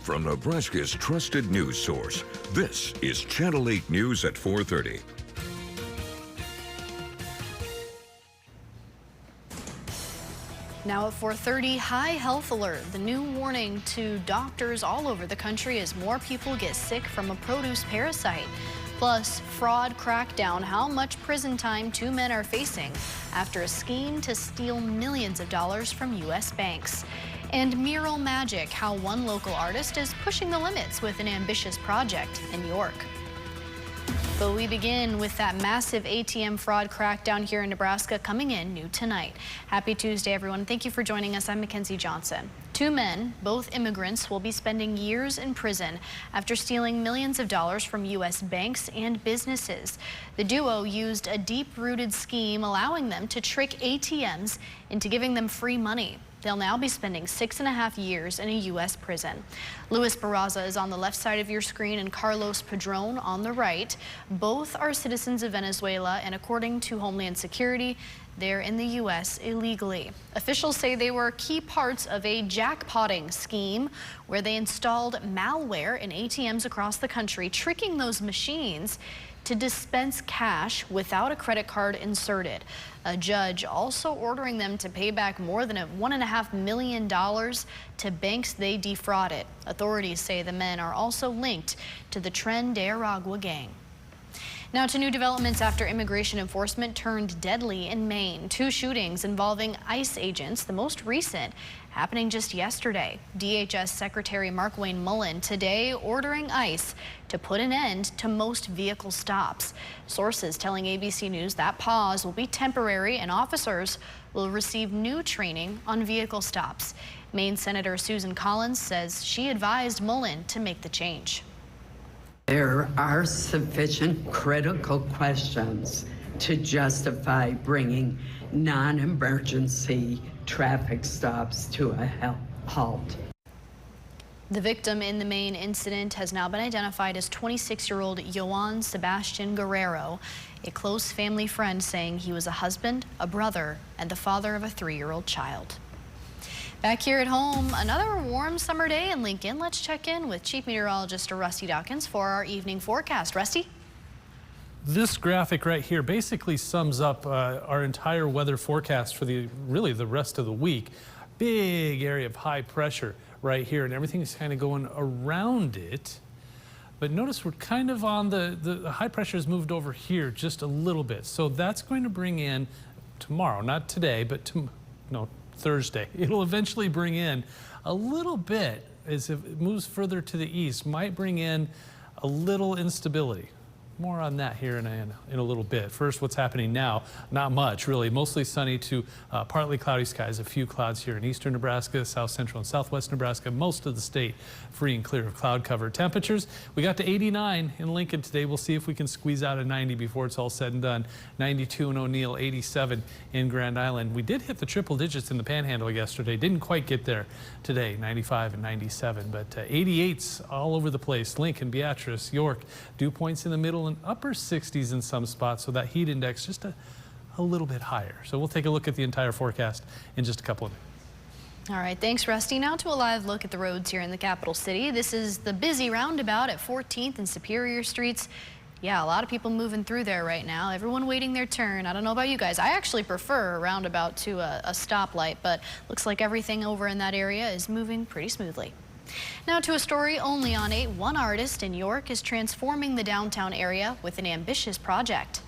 From Nebraska's trusted news source, this is Channel 8 News at 4:30. Now at 4:30, high health alert. The new warning to doctors all over the country as more people get sick from a produce parasite. Plus, fraud crackdown, how much prison time 2 men are facing after a scheme to steal millions of dollars from U.S. banks. And mural magic, how one local artist is pushing the limits with an ambitious project in York. But we begin with that massive ATM fraud crackdown here in Nebraska coming in new tonight. Happy Tuesday, everyone. Thank you for joining us. I'm Mackenzie Johnson. 2 men, both immigrants, will be spending years in prison after stealing millions of dollars from U.S. banks and businesses. The duo used a deep-rooted scheme allowing them to trick ATMs into giving them free money. They'll now be spending 6.5 years in a U.S. prison. Luis Barraza is on the left side of your screen and Carlos Padron on the right. Both are citizens of Venezuela, and according to Homeland Security, they're in the U.S. illegally. Officials say they were key parts of a jackpotting scheme where they installed malware in ATMs across the country, tricking those machines to dispense cash without a credit card inserted. A judge also ordering them to pay back more than $1.5 million to banks they defrauded. Authorities say the men are also linked to the Tren de Aragua gang. Now to new developments after immigration enforcement turned deadly in Maine. 2 shootings involving ICE agents, the most recent happening just yesterday. DHS Secretary Markwayne Mullen today ordering ICE to put an end to most vehicle stops. Sources telling ABC News that pause will be temporary and officers will receive new training on vehicle stops. Maine Senator Susan Collins says she advised Mullen to make the change. There are sufficient critical questions to justify bringing non-emergency traffic stops to a halt. The victim in the Maine incident has now been identified as 26-year-old Joan Sebastian Guerrero, a close family friend saying he was a husband, a brother, and the father of a 3-year-old child. Back here at home, another warm summer day in Lincoln. Let's check in with Chief Meteorologist Rusty Dawkins for our evening forecast. Rusty? This graphic right here basically sums up our entire weather forecast for really the rest of the week. Big area of high pressure right here, and everything is kind of going around it. But notice we're kind of on the high pressure has moved over here just a little bit. So that's going to bring in tomorrow, not today, but Thursday. It'll eventually bring in a little bit, as if it moves further to the east, might bring in a little instability. More on that here in a little bit. First, what's happening now? Not much, really. Mostly sunny to partly cloudy skies. A few clouds here in eastern Nebraska, south central and southwest Nebraska. Most of the state free and clear of cloud cover. Temperatures, we got to 89 in Lincoln today. We'll see if we can squeeze out a 90 before it's all said and done. 92 in O'Neill, 87 in Grand Island. We did hit the triple digits in the Panhandle yesterday. Didn't quite get there today, 95 and 97. But 88s all over the place. Lincoln, Beatrice, York, dew points in the middle and upper 60s in some spots, so that heat index just a little bit higher. So we'll take a look at the entire forecast in just a couple of minutes. All right, thanks, Rusty. Now to a live look at the roads here in the capital city. This is the busy roundabout at 14th and Superior Streets. Yeah, a lot of people moving through there right now. Everyone waiting their turn. I don't know about you guys. I actually prefer a roundabout to a stoplight, but looks like everything over in that area is moving pretty smoothly. Now to a story only on 8. One artist in York is transforming the downtown area with an ambitious project.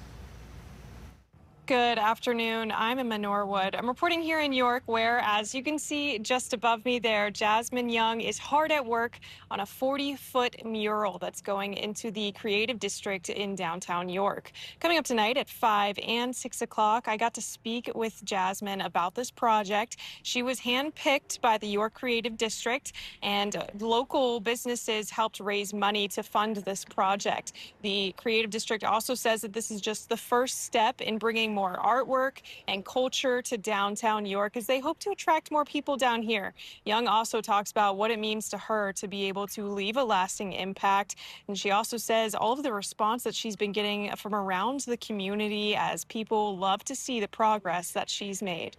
Good afternoon. I'm Emma Norwood. I'm reporting here in York where, as you can see just above me there, Jasmine Young is hard at work on a 40-foot mural that's going into the Creative District in downtown York. Coming up tonight at 5 and 6 o'clock, I got to speak with Jasmine about this project. She was handpicked by the York Creative District, and local businesses helped raise money to fund this project. The Creative District also says that this is just the first step in bringing more artwork and culture to downtown York as they hope to attract more people down here. Young also talks about what it means to her to be able to leave a lasting impact. And she also says all of the response that she's been getting from around the community as people love to see the progress that she's made.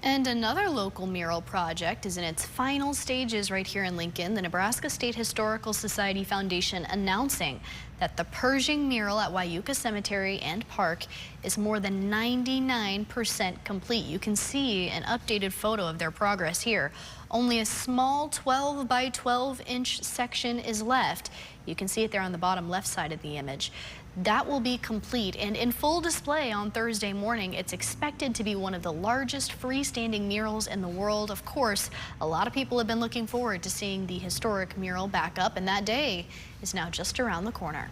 And another local mural project is in its final stages right here in Lincoln. The Nebraska State Historical Society Foundation announcing that the Pershing mural at Wyuka Cemetery and Park is more than 99% complete. You can see an updated photo of their progress here. Only a small 12 by 12 inch section is left. You can see it there on the bottom left side of the image. That will be complete and in full display on Thursday morning. It's expected to be one of the largest freestanding murals in the world. Of course, a lot of people have been looking forward to seeing the historic mural back up, and that day is now just around the corner.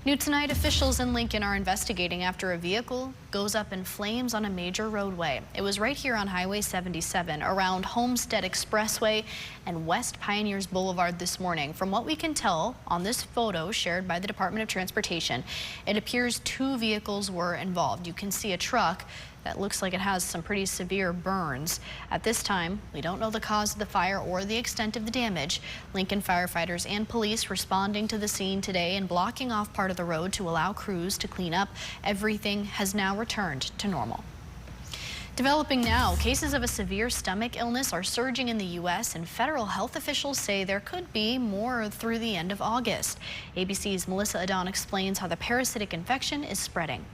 New tonight, officials in Lincoln are investigating after a vehicle goes up in flames on a major roadway. It was right here on Highway 77 around Homestead Expressway and West Pioneers Boulevard this morning. From what we can tell on this photo shared by the Department of Transportation, it appears 2 vehicles were involved. You can see a truck that looks like it has some pretty severe burns. At this time, we don't know the cause of the fire or the extent of the damage. Lincoln firefighters and police responding to the scene today and blocking off part of the road to allow crews to clean up. Everything has now returned to normal. Developing now, cases of a severe stomach illness are surging in the U.S. and federal health officials say there could be more through the end of August. ABC's Melissa Adon explains how the parasitic infection is spreading.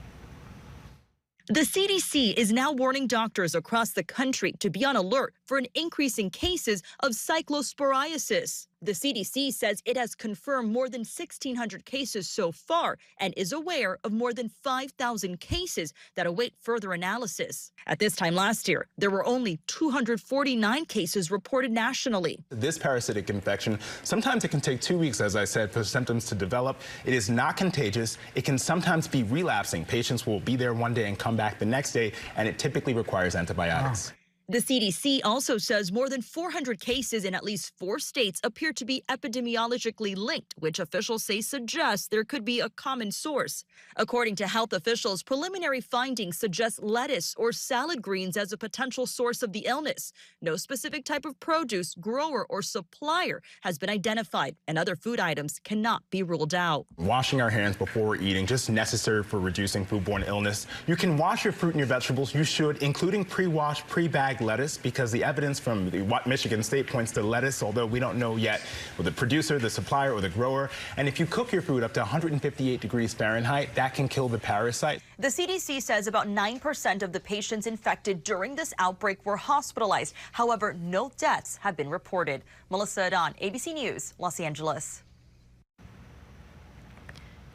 The CDC is now warning doctors across the country to be on alert for an increase in cases of cyclosporiasis. The CDC says it has confirmed more than 1,600 cases so far and is aware of more than 5,000 cases that await further analysis. At this time last year, there were only 249 cases reported nationally. This parasitic infection, sometimes it can take 2 weeks, as I said, for symptoms to develop. It is not contagious. It can sometimes be relapsing. Patients will be there one day and come back the next day, and it typically requires antibiotics. The CDC also says more than 400 cases in at least 4 states appear to be epidemiologically linked, which officials say suggests there could be a common source. According to health officials, preliminary findings suggest lettuce or salad greens as a potential source of the illness. No specific type of produce, grower, or supplier has been identified, and other food items cannot be ruled out. Washing our hands before we're eating, just necessary for reducing foodborne illness. You can wash your fruit and your vegetables. You should, including pre-washed, pre-bagged lettuce, because the evidence from Michigan State points to lettuce, although we don't know yet the producer, the supplier, or the grower. And if you cook your food up to 158 degrees Fahrenheit, that can kill the parasite. The CDC says about 9% of the patients infected during this outbreak were hospitalized. However, no deaths have been reported. Melissa Adon, ABC News, Los Angeles.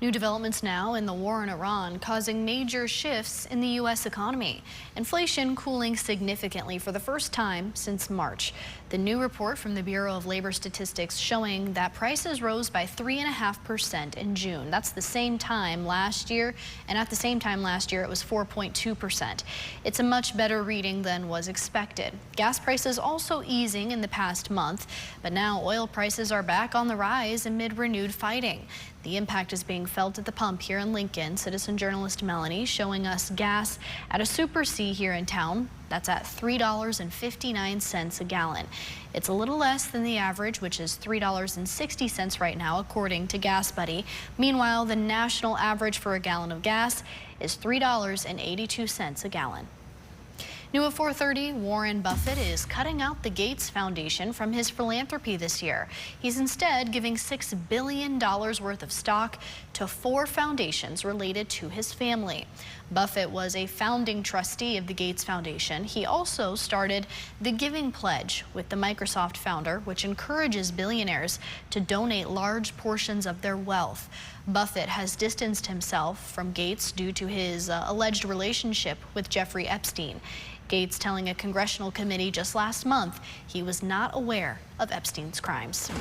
New developments now in the war in Iran causing major shifts in the U.S. economy. Inflation cooling significantly for the first time since March. The new report from the Bureau of Labor Statistics showing that prices rose by 3.5% in June. That's the same time last year, and at the same time last year it was 4.2%. It's a much better reading than was expected. Gas prices also easing in the past month, but now oil prices are back on the rise amid renewed fighting. The impact is being felt at the pump here in Lincoln. Citizen journalist Melanie showing us gas at a Super C here in town. That's at $3.59 a gallon. It's a little less than the average, which is $3.60 right now, according to Gas Buddy. Meanwhile, the national average for a gallon of gas is $3.82 a gallon. New at 4:30, Warren Buffett is cutting out the Gates Foundation from his philanthropy this year. He's instead giving $6 billion worth of stock to 4 foundations related to his family. Buffett was a founding trustee of the Gates Foundation. He also started the Giving Pledge with the Microsoft founder, which encourages billionaires to donate large portions of their wealth. Buffett has distanced himself from Gates due to his alleged relationship with Jeffrey Epstein. Gates telling a congressional committee just last month he was not aware of Epstein's crimes.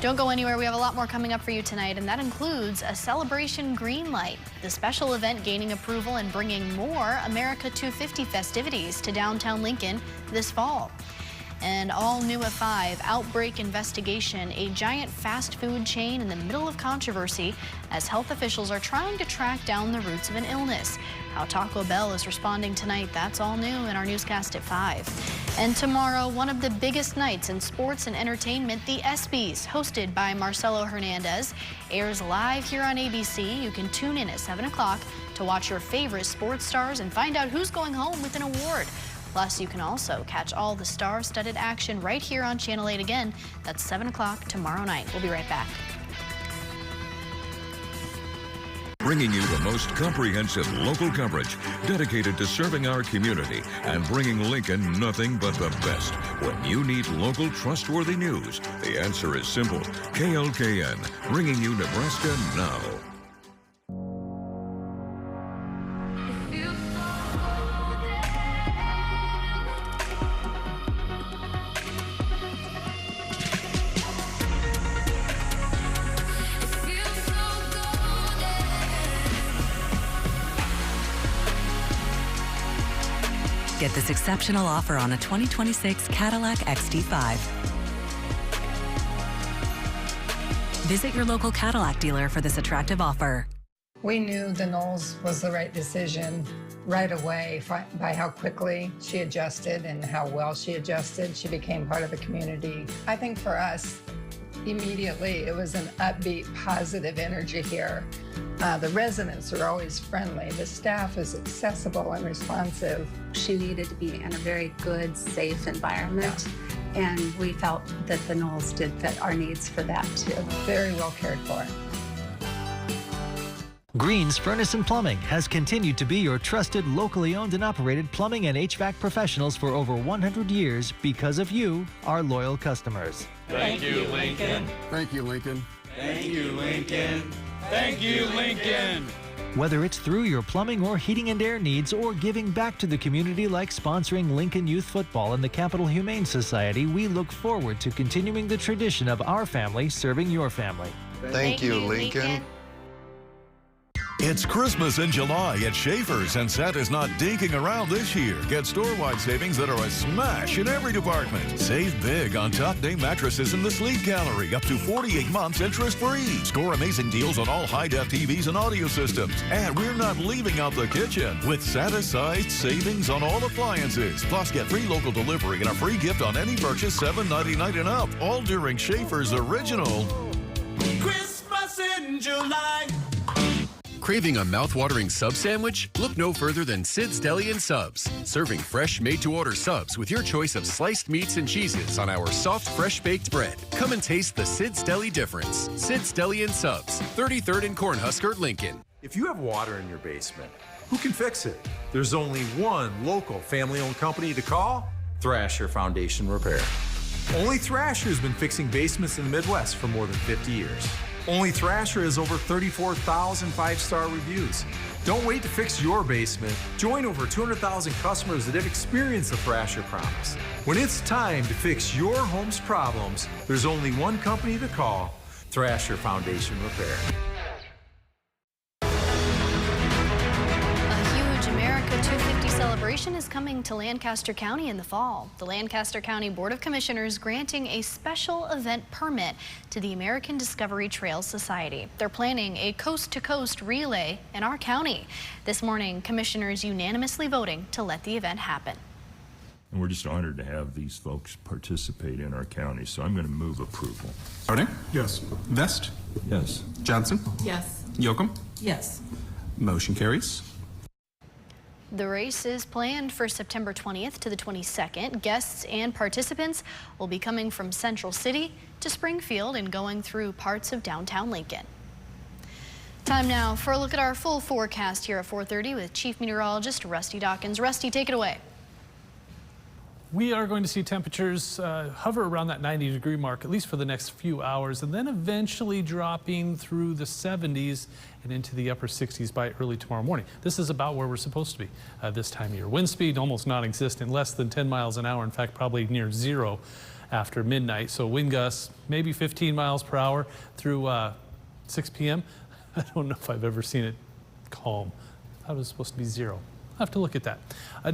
Don't go anywhere. We have a lot more coming up for you tonight, and that includes a Celebration Green Light, the special event gaining approval and bringing more America 250 festivities to downtown Lincoln this fall. And all new at 5, outbreak investigation, a giant fast food chain in the middle of controversy as health officials are trying to track down the roots of an illness. How Taco Bell is responding tonight, that's all new in our newscast at 5. And tomorrow, one of the biggest nights in sports and entertainment, the ESPYs, hosted by Marcelo Hernandez, airs live here on ABC. You can tune in at 7 o'clock to watch your favorite sports stars and find out who's going home with an award. Plus, you can also catch all the star-studded action right here on Channel 8 again. That's 7 o'clock tomorrow night. We'll be right back. Bringing you the most comprehensive local coverage dedicated to serving our community and bringing Lincoln nothing but the best. When you need local trustworthy news, the answer is simple. KLKN, bringing you Nebraska now. Get this exceptional offer on a 2026 Cadillac XT5. Visit your local Cadillac dealer for this attractive offer. We knew the Knowles was the right decision right away by how quickly she adjusted and how well she adjusted. She became part of the community. I think for us, immediately, it was an upbeat, positive energy here. The residents are always friendly. The staff is accessible and responsive. She needed to be in a very good, safe environment, and we felt that the Knowles did fit our needs for that too. Very well cared for. Green's Furnace and Plumbing has continued to be your trusted, locally owned and operated plumbing and HVAC professionals for over 100 years because of you, our loyal customers. Thank you, Lincoln. Thank you, Lincoln. Thank you, Lincoln. Thank you, Lincoln. Whether it's through your plumbing or heating and air needs or giving back to the community like sponsoring Lincoln Youth Football and the Capital Humane Society, we look forward to continuing the tradition of our family serving your family. Thank you, Lincoln. It's Christmas in July at Schaefer's, and Santa's not dinking around this year. Get store-wide savings that are a smash in every department. Save big on top-name mattresses in the Sleep Gallery, up to 48 months interest-free. Score amazing deals on all high-def TVs and audio systems. And we're not leaving out the kitchen with Santa-sized savings on all appliances. Plus, get free local delivery and a free gift on any purchase $7.99 and up. All during Schaefer's Original Christmas in July. Craving a mouth-watering sub sandwich? Look no further than Sid's Deli and Subs, serving fresh, made-to-order subs with your choice of sliced meats and cheeses on our soft, fresh-baked bread. Come and taste the Sid's Deli difference. Sid's Deli and Subs, 33rd and Cornhusker, Lincoln. If you have water in your basement, who can fix it? There's only one local family-owned company to call: Thrasher Foundation Repair. Only Thrasher has been fixing basements in the Midwest for more than 50 years. Only Thrasher has over 34,000 five-star reviews. Don't wait to fix your basement. Join over 200,000 customers that have experienced the Thrasher Promise. When it's time to fix your home's problems, there's only one company to call: Thrasher Foundation Repair. Celebration is coming to Lancaster County in the fall. The Lancaster County Board of Commissioners granting a special event permit to the American Discovery Trail Society. They're planning a coast-to-coast relay in our county. This morning, commissioners unanimously voting to let the event happen. And we're just honored to have these folks participate in our county, so I'm going to move approval. Harding? Yes. Vest? Yes. Johnson? Yes. Yoakum? Yes. Motion carries. The race is planned for September 20th to the 22nd. Guests and participants will be coming from Central City to Springfield and going through parts of downtown Lincoln. Time now for a look at our full forecast here at 4:30 with Chief Meteorologist Rusty Dawkins. Rusty, take it away. We are going to see temperatures hover around that 90-degree mark, at least for the next few hours, and then eventually dropping through the 70s and into the upper 60s by early tomorrow morning. This is about where we're supposed to be this time of year. Wind speed almost non-existent, less than 10 miles an hour. In fact, probably near zero after midnight. So wind gusts maybe 15 miles per hour through 6 p.m. I don't know if I've ever seen it calm. I thought it was supposed to be zero. I'll have to look at that.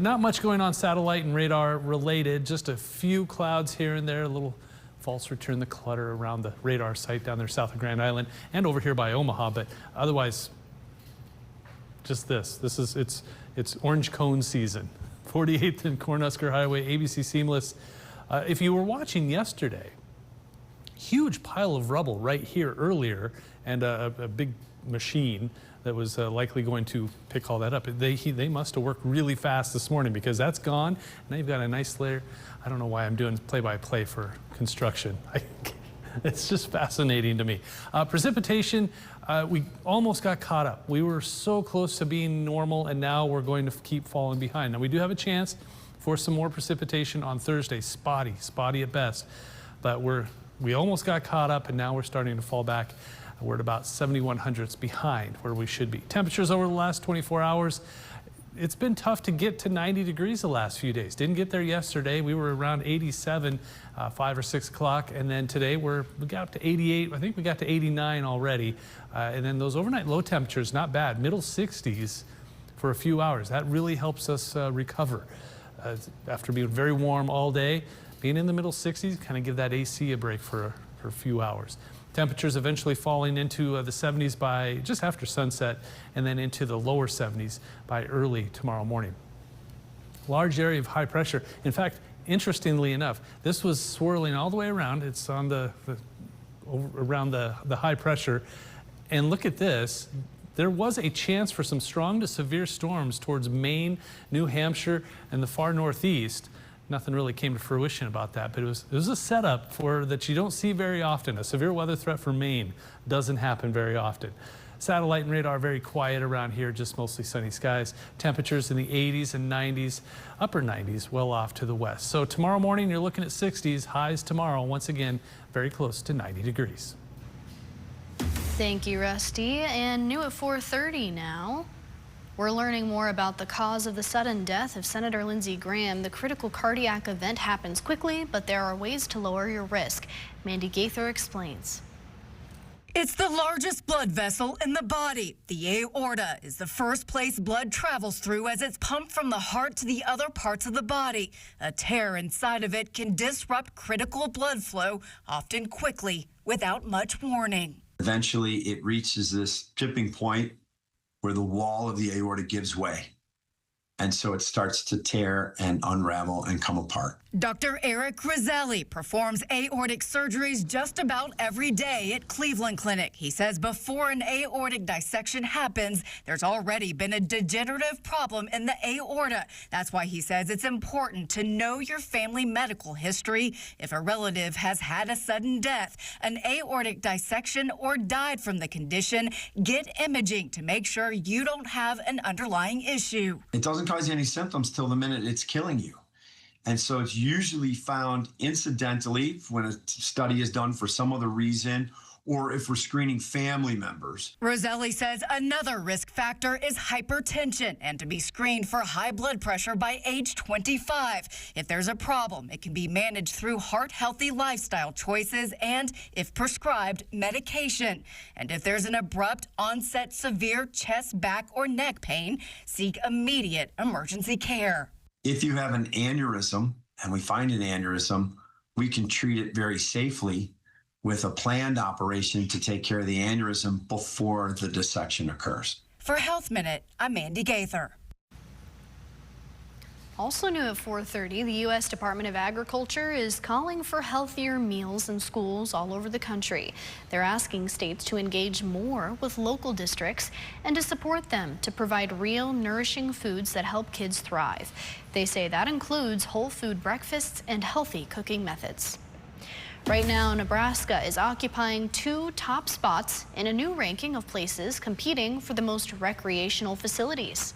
Not much going on satellite and radar related, just a few clouds here and there, a little false return the clutter around the radar site down there south of Grand Island and over here by Omaha, but otherwise just it's orange cone season. 48th and Cornhusker Highway, ABC Seamless. If you were watching yesterday, huge pile of rubble right here earlier and a big machine that was likely going to pick all that up. They must have worked really fast this morning, because that's gone. Now you've got a nice layer. I don't know why I'm doing play-by-play for construction. It's just fascinating to me. Precipitation, we almost got caught up. We were so close to being normal, and now we're going to keep falling behind. Now we do have a chance for some more precipitation on Thursday. Spotty at best. But we almost got caught up, and now we're starting to fall back. We're at about 7,100ths behind where we should be. Temperatures over the last 24 hours, it's been tough to get to 90 degrees the last few days. Didn't get there yesterday. We were around 87, 5 or 6 o'clock. And then today we got up to 88. I think we got to 89 already. And then those overnight low temperatures, not bad. Middle 60s for a few hours. That really helps us recover. After being very warm all day, being in the middle 60s, kind of give that AC a break for a few hours. Temperatures eventually falling into the 70s by just after sunset, and then into the lower 70s by early tomorrow morning. Large area of high pressure. In fact, interestingly enough, this was swirling all the way around. It's on around the high pressure. And look at this. There was a chance for some strong to severe storms towards Maine, New Hampshire, and the far northeast. Nothing really came to fruition about that, but it was a setup that you don't see very often. A severe weather threat for Maine doesn't happen very often. Satellite and radar very quiet around here, just mostly sunny skies. Temperatures in the 80s and 90s, upper 90s, well off to the west. So tomorrow morning you're looking at 60s, highs tomorrow, once again, very close to 90 degrees. Thank you, Rusty. And new at 4:30 now. We're learning more about the cause of the sudden death of Senator Lindsey Graham. The critical cardiac event happens quickly, but there are ways to lower your risk. Mandy Gaither explains. It's the largest blood vessel in the body. The aorta is the first place blood travels through as it's pumped from the heart to the other parts of the body. A tear inside of it can disrupt critical blood flow, often quickly, without much warning. Eventually, it reaches this tipping point where the wall of the aorta gives way. And so it starts to tear and unravel and come apart. Dr. Eric Roselli performs aortic surgeries just about every day at Cleveland Clinic. He says before an aortic dissection happens, there's already been a degenerative problem in the aorta. That's why he says it's important to know your family medical history. If a relative has had a sudden death, an aortic dissection, or died from the condition, get imaging to make sure you don't have an underlying issue. It doesn't cause any symptoms till the minute it's killing you. And so it's usually found incidentally when a study is done for some other reason, or if we're screening family members. Roselli says another risk factor is hypertension and to be screened for high blood pressure by age 25. If there's a problem, it can be managed through heart-healthy lifestyle choices and, if prescribed, medication. And if there's an abrupt onset severe chest, back, or neck pain, seek immediate emergency care. If you have an aneurysm, and we find an aneurysm, we can treat it very safely with a planned operation to take care of the aneurysm before the dissection occurs. For Health Minute, I'm Mandy Gaither. Also new at 4:30, the U.S. Department of Agriculture is calling for healthier meals in schools all over the country. They're asking states to engage more with local districts and to support them to provide real, nourishing foods that help kids thrive. They say that includes whole food breakfasts and healthy cooking methods. Right now, Nebraska is occupying 2 top spots in a new ranking of places competing for the most recreational facilities.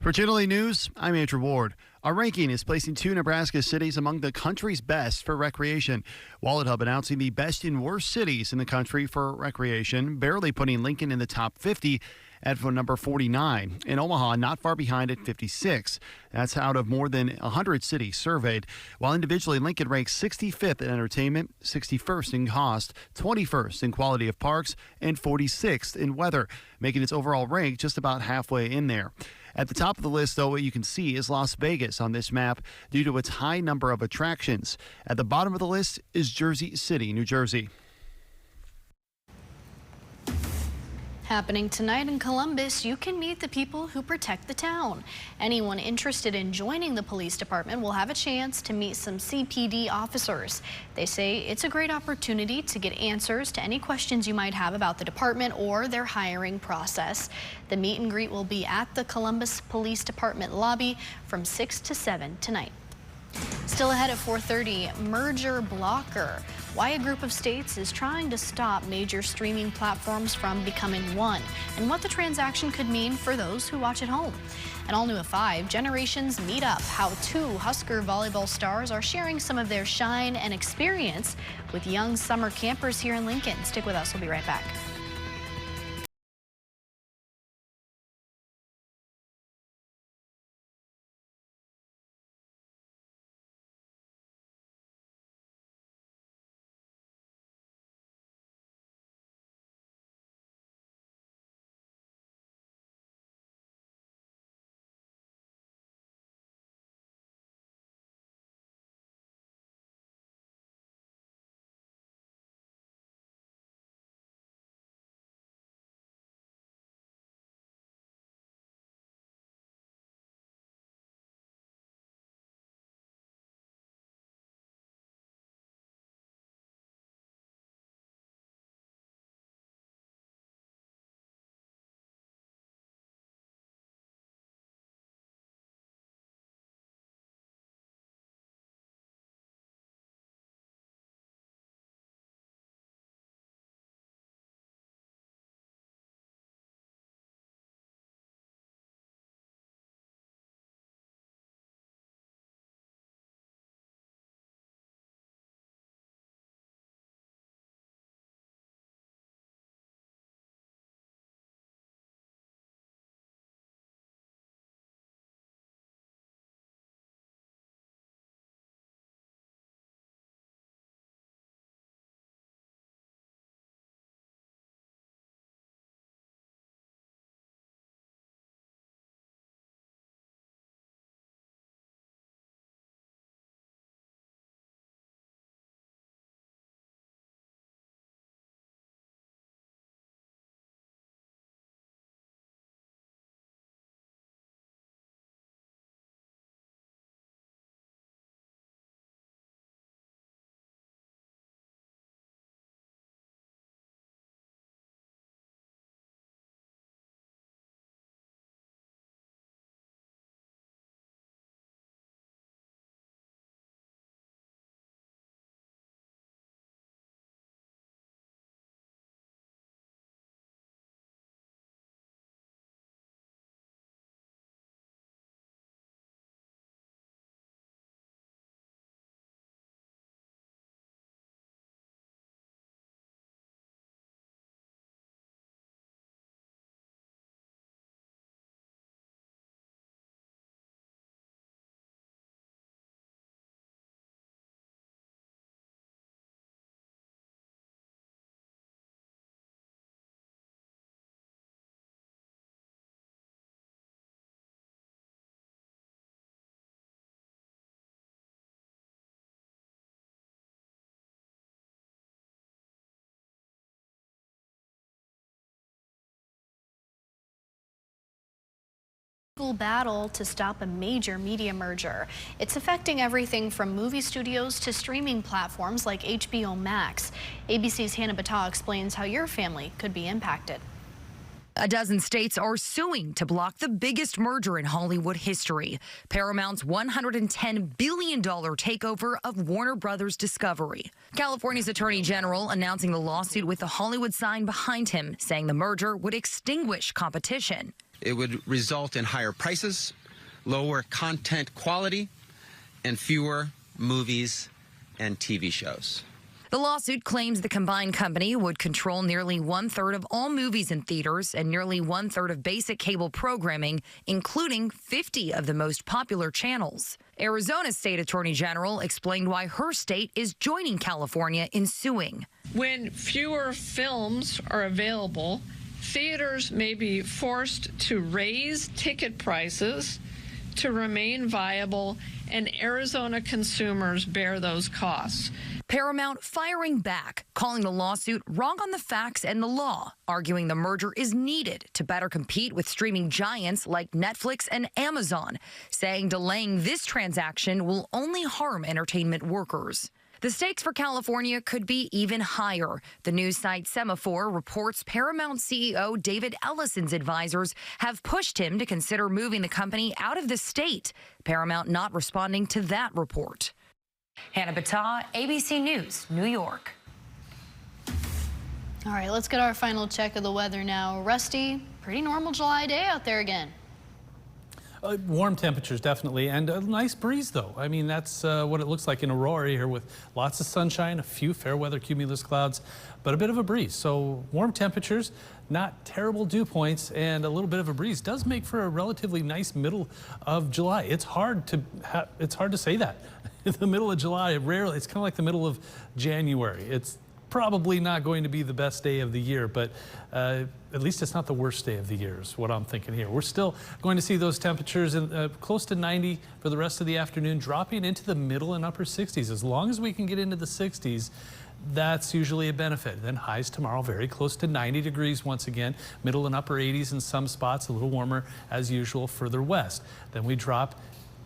For Channel 8 News, I'm Andrew Ward. Our ranking is placing 2 Nebraska cities among the country's best for recreation. Wallet Hub announcing the best and worst cities in the country for recreation, barely putting Lincoln in the top 50 at number 49, and Omaha not far behind at 56. That's out of more than 100 cities surveyed, while individually Lincoln ranks 65th in entertainment, 61st in cost, 21st in quality of parks, and 46th in weather, making its overall rank just about halfway in there. At the top of the list, though, what you can see is Las Vegas on this map due to its high number of attractions. At the bottom of the list is Jersey City, New Jersey. Happening tonight in Columbus, you can meet the people who protect the town. Anyone interested in joining the police department will have a chance to meet some CPD officers. They say it's a great opportunity to get answers to any questions you might have about the department or their hiring process. The meet and greet will be at the Columbus Police Department lobby from 6 to 7 tonight. Still ahead at 4:30, merger blocker. Why a group of states is trying to stop major streaming platforms from becoming one, and what the transaction could mean for those who watch at home. And all new at 5, Generations Meet Up, how 2 Husker volleyball stars are sharing some of their shine and experience with young summer campers here in Lincoln. Stick with us, we'll be right back. Battle to stop a major media merger. It's affecting everything from movie studios to streaming platforms like HBO Max. ABC's Hannah Battah explains how your family could be impacted. A dozen states are suing to block the biggest merger in Hollywood history, Paramount's $110 billion takeover of Warner Brothers Discovery. California's Attorney General announcing the lawsuit with the Hollywood sign behind him, saying the merger would extinguish competition. It would result in higher prices, lower content quality, and fewer movies and TV shows. The lawsuit claims the combined company would control nearly 1/3 of all movies in theaters and nearly 1/3 of basic cable programming, including 50 of the most popular channels. Arizona's state attorney general explained why her state is joining California in suing. When fewer films are available, theaters may be forced to raise ticket prices to remain viable and Arizona consumers bear those costs. Paramount firing back, calling the lawsuit wrong on the facts and the law, arguing the merger is needed to better compete with streaming giants like Netflix and Amazon, saying delaying this transaction will only harm entertainment workers. The stakes for California could be even higher. The news site Semaphore reports Paramount CEO David Ellison's advisors have pushed him to consider moving the company out of the state. Paramount not responding to that report. Hannah Battah, ABC News, New York. All right, let's get our final check of the weather now. Rusty, pretty normal July day out there again. Warm temperatures, definitely, and a nice breeze, though. I mean, that's what it looks like in Aurora here, with lots of sunshine, a few fair weather cumulus clouds, but a bit of a breeze. So warm temperatures, not terrible dew points, and a little bit of a breeze does make for a relatively nice middle of July. It's hard to say that. In the middle of July, it's kind of like the middle of January. It's probably not going to be the best day of the year, but at least it's not the worst day of the year is what I'm thinking here. We're still going to see those temperatures in, close to 90 for the rest of the afternoon, dropping into the middle and upper 60s. As long as we can get into the 60s, that's usually a benefit. Then highs tomorrow very close to 90 degrees once again, middle and upper 80s in some spots, a little warmer as usual further west. Then we drop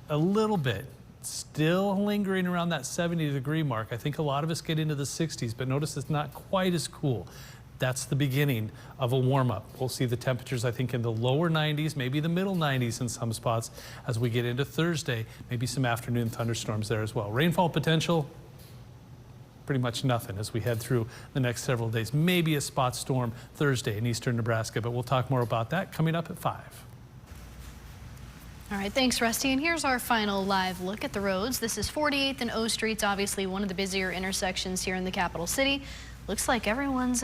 a little bit. Still lingering around that 70-degree mark. I think a lot of us get into the 60s, but notice it's not quite as cool. That's the beginning of a warm-up. We'll see the temperatures, I think, in the lower 90s, maybe the middle 90s in some spots as we get into Thursday. Maybe some afternoon thunderstorms there as well. Rainfall potential, pretty much nothing as we head through the next several days. Maybe a spot storm Thursday in eastern Nebraska, but we'll talk more about that coming up at 5. All right, thanks, Rusty. And here's our final live look at the roads. This is 48th and O Streets, obviously one of the busier intersections here in the capital city. Looks like everyone's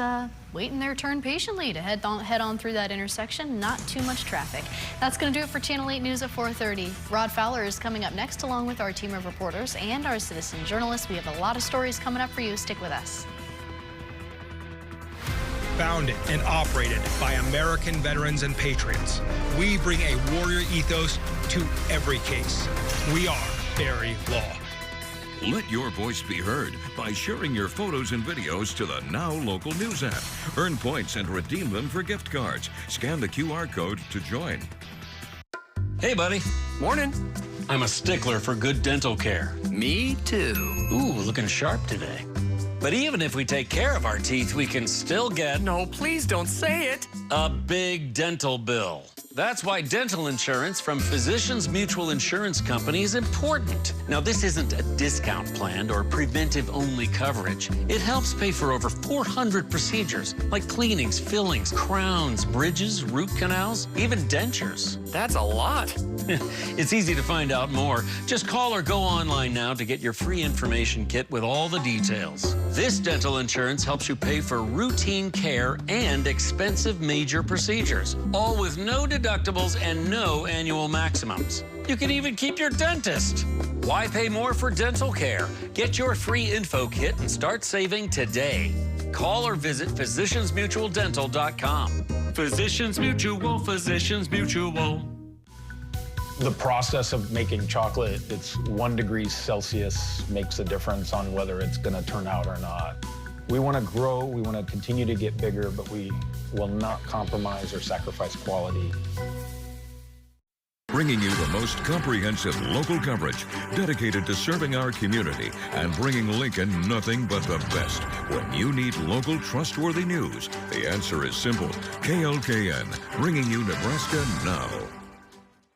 waiting their turn patiently to head on through that intersection. Not too much traffic. That's going to do it for Channel 8 News at 4:30. Rod Fowler is coming up next, along with our team of reporters and our citizen journalists. We have a lot of stories coming up for you. Stick with us. Founded and operated by American veterans and patriots, we bring a warrior ethos to every case. We are Barry Law. Let your voice be heard by sharing your photos and videos to the Now Local News app. Earn points and redeem them for gift cards. Scan the QR code to join. Hey, buddy. Morning. I'm a stickler for good dental care. Me too. Ooh, looking sharp today. But even if we take care of our teeth, we can still get... No, please don't say it. A big dental bill. That's why dental insurance from Physicians Mutual Insurance Company is important. Now, this isn't a discount plan or preventive-only coverage. It helps pay for over 400 procedures, like cleanings, fillings, crowns, bridges, root canals, even dentures. That's a lot. It's easy to find out more. Just call or go online now to get your free information kit with all the details. This dental insurance helps you pay for routine care and expensive major procedures, all with no deductibles and no annual maximums. You can even keep your dentist. Why pay more for dental care? Get your free info kit and start saving today. Call or visit physiciansmutualdental.com. Physicians Mutual, Physicians Mutual. The process of making chocolate, it's 1 degree Celsius makes a difference on whether it's going to turn out or not. We want to grow, we want to continue to get bigger, but we will not compromise or sacrifice quality. Bringing you the most comprehensive local coverage dedicated to serving our community and bringing Lincoln nothing but the best. When you need local trustworthy news, the answer is simple. KLKN, bringing you Nebraska now.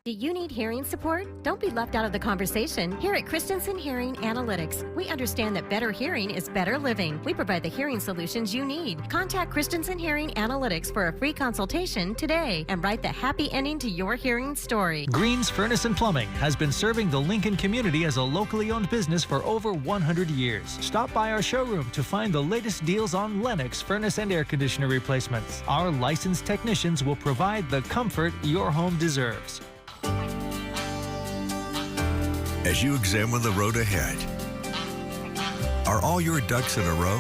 Do you need hearing support? Don't be left out of the conversation. Here at Christensen Hearing Analytics, we understand that better hearing is better living. We provide the hearing solutions you need. Contact Christensen Hearing Analytics for a free consultation today and write the happy ending to your hearing story. Green's Furnace and Plumbing has been serving the Lincoln community as a locally owned business for over 100 years. Stop by our showroom to find the latest deals on Lennox furnace and air conditioner replacements. Our licensed technicians will provide the comfort your home deserves. As you examine the road ahead, are all your ducks in a row?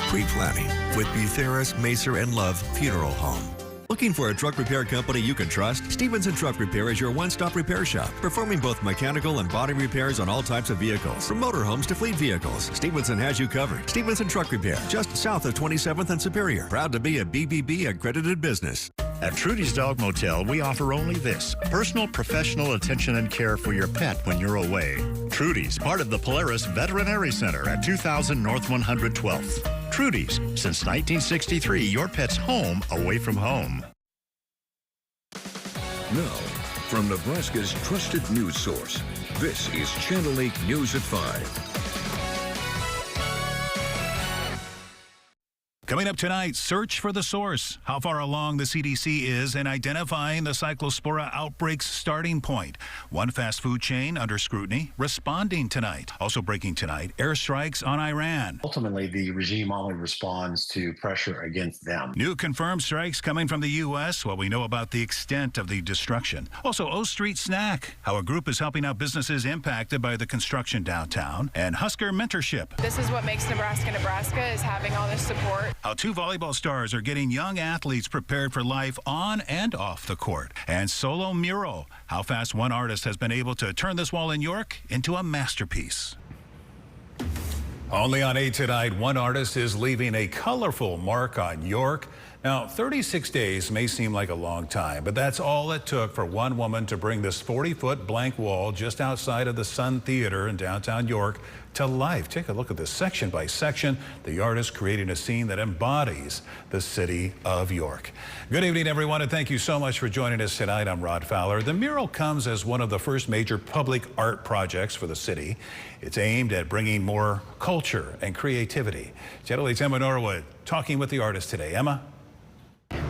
Pre-planning with Butheris, Macer, and Love Funeral Home. Looking for a truck repair company you can trust? Stevenson Truck Repair is your one-stop repair shop, performing both mechanical and body repairs on all types of vehicles, from motorhomes to fleet vehicles. Stevenson has you covered. Stevenson Truck Repair, just south of 27th and Superior. Proud to be a BBB accredited business. At Trudy's Dog Motel, we offer only this: personal, professional attention and care for your pet when you're away. Trudy's, part of the Polaris Veterinary Center at 2000 North 112th. Trudy's, since 1963, your pet's home away from home. Now, from Nebraska's trusted news source, this is Channel 8 News at 5. Coming up tonight, search for the source. How far along the CDC is in identifying the cyclospora outbreak's starting point. One fast food chain under scrutiny, responding tonight. Also breaking tonight, airstrikes on Iran. Ultimately, the regime only responds to pressure against them. New confirmed strikes coming from the U.S. while we know about the extent of the destruction. Also, O Street Snack, how a group is helping out businesses impacted by the construction downtown. And Husker mentorship. This is what makes Nebraska, Nebraska, is having all this support. How two volleyball stars are getting young athletes prepared for life on and off the court. And Solo Mural, how fast one artist has been able to turn this wall in York into a masterpiece. Only on 8 tonight, one artist is leaving a colorful mark on York. Now, 36 days may seem like a long time, but that's all it took for one woman to bring this 40-foot blank wall just outside of the Sun Theater in downtown York to life. Take a look at this section by section. The artist creating a scene that embodies the city of York. Good evening, everyone, and thank you so much for joining us tonight. I'm Rod Fowler. The mural comes as one of the first major public art projects for the city. It's aimed at bringing more culture and creativity. Channel 8's Emma Norwood talking with the artist today. Emma?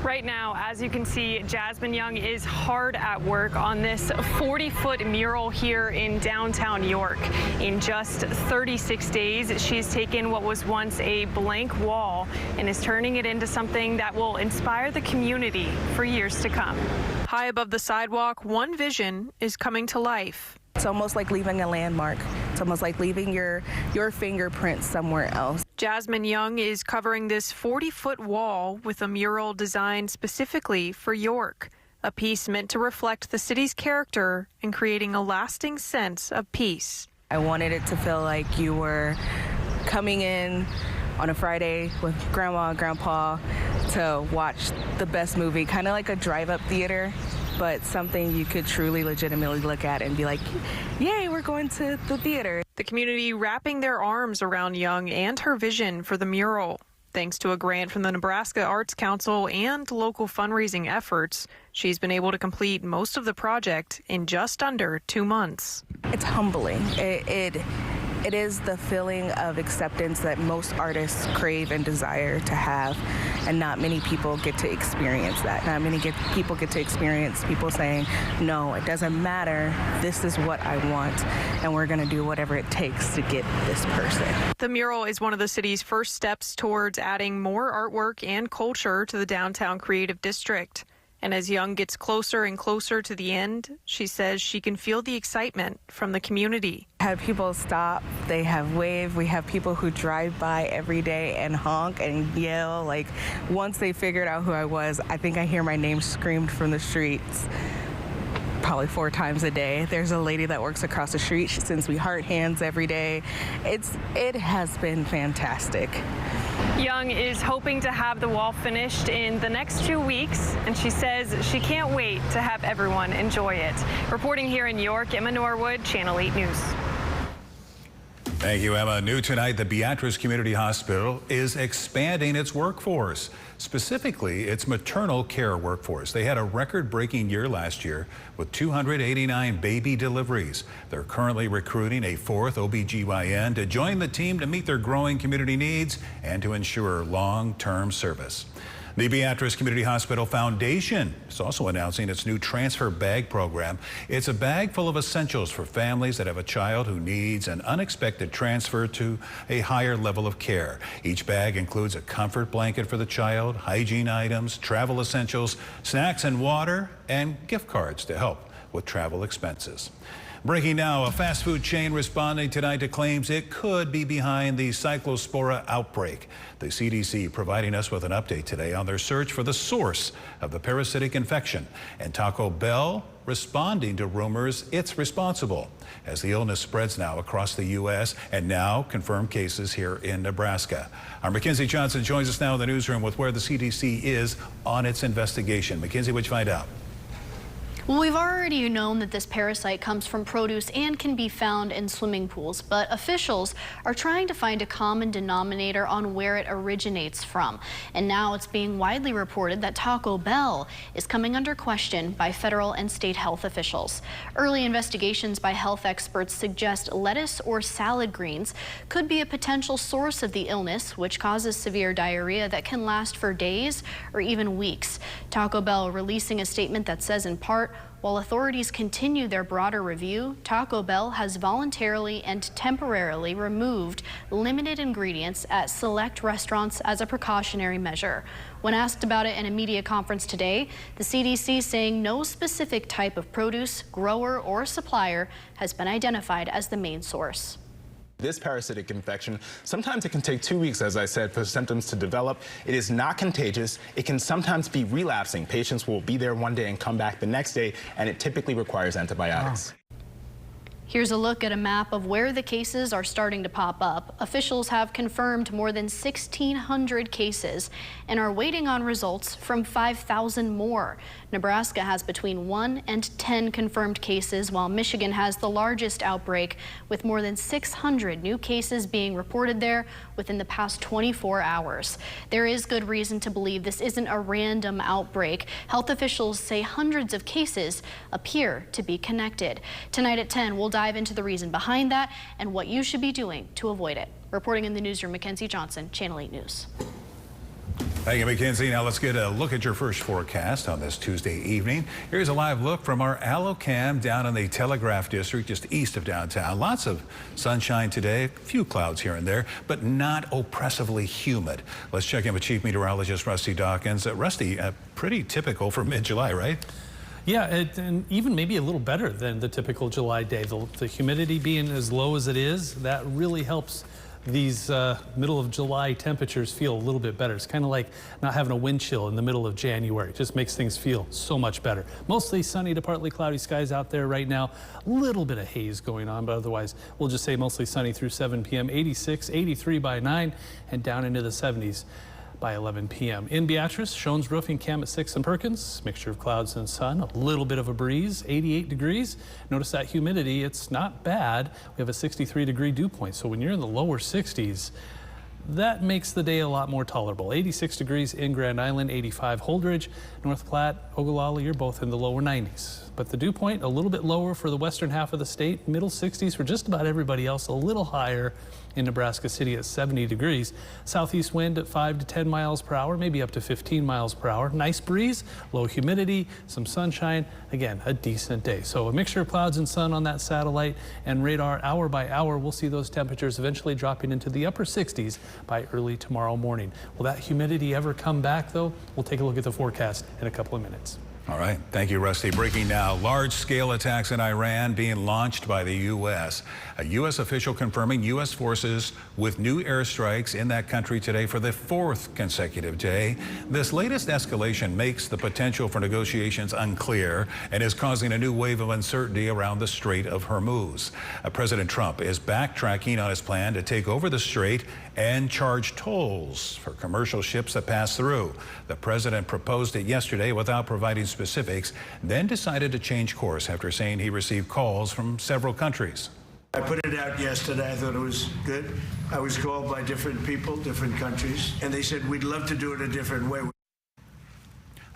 Right now, as you can see, Jasmine Young is hard at work on this 40-foot mural here in downtown York. In just 36 days, she's taken what was once a blank wall and is turning it into something that will inspire the community for years to come. High above the sidewalk, one vision is coming to life. It's almost like leaving a landmark. It's almost like leaving your fingerprints somewhere else. Jasmine Young is covering this 40-foot wall with a mural designed specifically for York, a piece meant to reflect the city's character and creating a lasting sense of peace. I wanted it to feel like you were coming in on a Friday with Grandma and Grandpa to watch the best movie, kind of like a drive-up theater, but something you could truly legitimately look at and be like, yay, we're going to the theater. The community wrapping their arms around Young and her vision for the mural. Thanks to a grant from the Nebraska Arts Council and local fundraising efforts, she's been able to complete most of the project in just under 2 months. It's humbling. It is the feeling of acceptance that most artists crave and desire to have, and not many people get to experience that. Not many people get to experience people saying, no, it doesn't matter, this is what I want, and we're going to do whatever it takes to get this person. The mural is one of the city's first steps towards adding more artwork and culture to the downtown creative district. And as Young gets closer and closer to the end, she says she can feel the excitement from the community. Have people stop, they have waved, we have people who drive by every day and honk and yell. Like, once they figured out who I was, I think I hear my name screamed from the streets probably 4 times a day. There's a lady that works across the street. She sends me heart hands every day. It has been fantastic. Young is hoping to have the wall finished in the next 2 weeks, and she says she can't wait to have everyone enjoy it. Reporting here in York, Emma Norwood, Channel 8 News. Thank you, Emma. New tonight, the Beatrice Community Hospital is expanding its workforce, specifically its maternal care workforce. They had a record-breaking year last year with 289 baby deliveries. They're currently recruiting a 4th OBGYN to join the team to meet their growing community needs and to ensure long-term service. The Beatrice Community Hospital Foundation is also announcing its new transfer bag program. It's a bag full of essentials for families that have a child who needs an unexpected transfer to a higher level of care. Each bag includes a comfort blanket for the child, hygiene items, travel essentials, snacks and water, and gift cards to help with travel expenses. Breaking now, a fast food chain responding tonight to claims it could be behind the cyclospora outbreak. The CDC providing us with an update today on their search for the source of the parasitic infection. And Taco Bell responding to rumors it's responsible as the illness spreads now across the U.S. and now confirmed cases here in Nebraska. Our Mackenzie Johnson joins us now in the newsroom with where the CDC is on its investigation. Mackenzie, what'd you find out? Well, we've already known that this parasite comes from produce and can be found in swimming pools, but officials are trying to find a common denominator on where it originates from. And now it's being widely reported that Taco Bell is coming under question by federal and state health officials. Early investigations by health experts suggest lettuce or salad greens could be a potential source of the illness, which causes severe diarrhea that can last for days or even weeks. Taco Bell releasing a statement that says in part, while authorities continue their broader review, Taco Bell has voluntarily and temporarily removed limited ingredients at select restaurants as a precautionary measure. When asked about it in a media conference today, the CDC saying no specific type of produce, grower, or supplier has been identified as the main source. This parasitic infection, sometimes it can take 2 weeks, as I said, for symptoms to develop. It is not contagious. It can sometimes be relapsing. Patients will be there one day and come back the next day, and it typically requires antibiotics. Here's a look at a map of where the cases are starting to pop up. Officials have confirmed more than 1,600 cases and are waiting on results from 5,000 more. Nebraska has between 1 and 10 confirmed cases, while Michigan has the largest outbreak with more than 600 new cases being reported there within the past 24 hours. There is good reason to believe this isn't a random outbreak. Health officials say hundreds of cases appear to be connected. Tonight at 10, we'll dive into the reason behind that and what you should be doing to avoid it. Reporting in the newsroom, Mackenzie Johnson, Channel 8 News. Thank you, Mackenzie. Now let's get a look at your first forecast on this Tuesday evening. Here's a live look from our Allocam down in the Telegraph District, just east of downtown. Lots of sunshine today, a few clouds here and there, but not oppressively humid. Let's check in with Chief Meteorologist Rusty Dawkins. Rusty, pretty typical for mid-July, right? Yeah, and even maybe a little better than the typical July day. The humidity being as low as it is, that really helps these middle of July temperatures feel a little bit better. It's kind of like not having a wind chill in the middle of January. It just makes things feel so much better. Mostly sunny to partly cloudy skies out there right now. A little bit of haze going on, but otherwise we'll just say mostly sunny through 7 p.m. 86, 83 by 9, and down into the 70s by 11 p.m. In Beatrice, Shones Roofing, Cam at 6 and Perkins, mixture of clouds and sun, a little bit of a breeze, 88 degrees. Notice that humidity, it's not bad. We have a 63-degree dew point, so when you're in the lower 60s, that makes the day a lot more tolerable. 86 degrees in Grand Island, 85 Holdridge, North Platte, Ogallala, you're both in the lower 90s. But the dew point a little bit lower for the western half of the state, middle 60s for just about everybody else, a little higher in Nebraska City at 70 degrees. Southeast wind at 5 to 10 miles per hour, maybe up to 15 miles per hour. Nice breeze, low humidity, some sunshine. Again, a decent day. So a mixture of clouds and sun on that satellite and radar hour by hour. We'll see those temperatures eventually dropping into the upper 60s by early tomorrow morning. Will that humidity ever come back, though? We'll take a look at the forecast in a couple of minutes. All right. Thank you, Rusty. Breaking now, large-scale attacks in Iran being launched by the U.S. A U.S. official confirming U.S. forces with new airstrikes in that country today for the 4th consecutive day. This latest escalation makes the potential for negotiations unclear and is causing a new wave of uncertainty around the Strait of Hormuz. President Trump is backtracking on his plan to take over the strait and charge tolls for commercial ships that pass through. The president proposed it yesterday without providing specifics, then decided to change course after saying he received calls from several countries. I put it out yesterday. I thought it was good. I was called by different people, different countries, and they said, we'd love to do it a different way.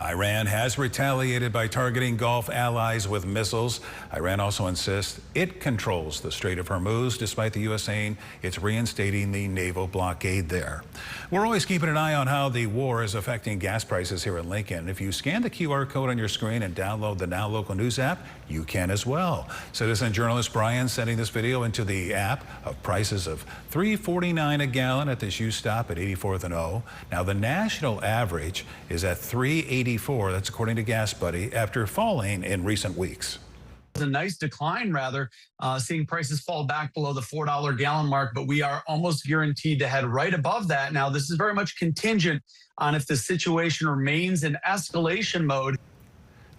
Iran has retaliated by targeting Gulf allies with missiles. Iran also insists it controls the Strait of Hormuz, despite the U.S. saying it's reinstating the naval blockade there. We're always keeping an eye on how the war is affecting gas prices here in Lincoln. If you scan the QR code on your screen and download the Now Local News app, you can as well. Citizen journalist Brian sending this video into the app of prices of $3.49 a gallon at this U-stop at 84th and O. Now the national average is at $3.84. That's according to Gas Buddy, after falling in recent weeks. A nice decline, rather, seeing prices fall back below the $4 gallon mark, but we are almost guaranteed to head right above that. Now, this is very much contingent on if the situation remains in escalation mode.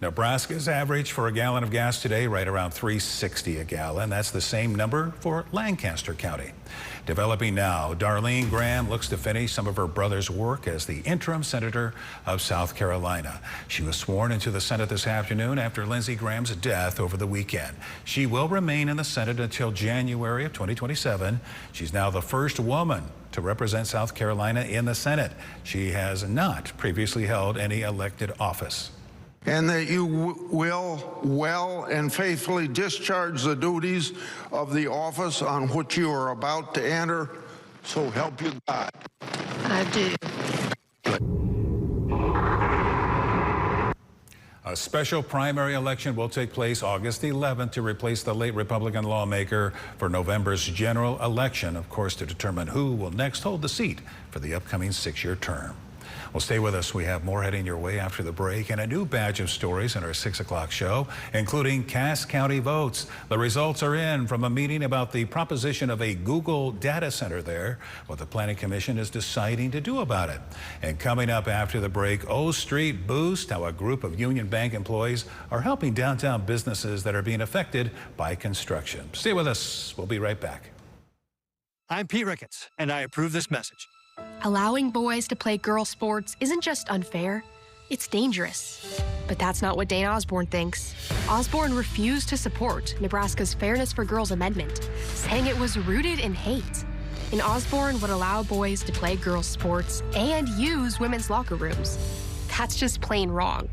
Nebraska's average for a gallon of gas today right around $3.60 a gallon. That's the same number for Lancaster County. Developing now, Darlene Graham looks to finish some of her brother's work as the interim senator of South Carolina. She was sworn into the Senate this afternoon after Lindsey Graham's death over the weekend. She will remain in the Senate until January of 2027. She's now the first woman to represent South Carolina in the Senate. She has not previously held any elected office. And that you will well and faithfully discharge the duties of the office on which you are about to enter. So help you God. I do. A special primary election will take place August 11th to replace the late Republican lawmaker for November's general election, of course, to determine who will next hold the seat for the upcoming 6-year term. Well, stay with us. We have more heading your way after the break and a new batch of stories in our 6 o'clock show, including Cass County votes. The results are in from a meeting about the proposition of a Google data center there, what the Planning Commission is deciding to do about it. And coming up after the break, O Street Boost, how a group of Union Bank employees are helping downtown businesses that are being affected by construction. Stay with us. We'll be right back. I'm Pete Ricketts, and I approve this message. Allowing boys to play girl sports isn't just unfair, it's dangerous. But that's not what Dana Osborne thinks. Osborne refused to support Nebraska's Fairness for Girls Amendment, saying it was rooted in hate. And Osborne would allow boys to play girls' sports and use women's locker rooms. That's just plain wrong.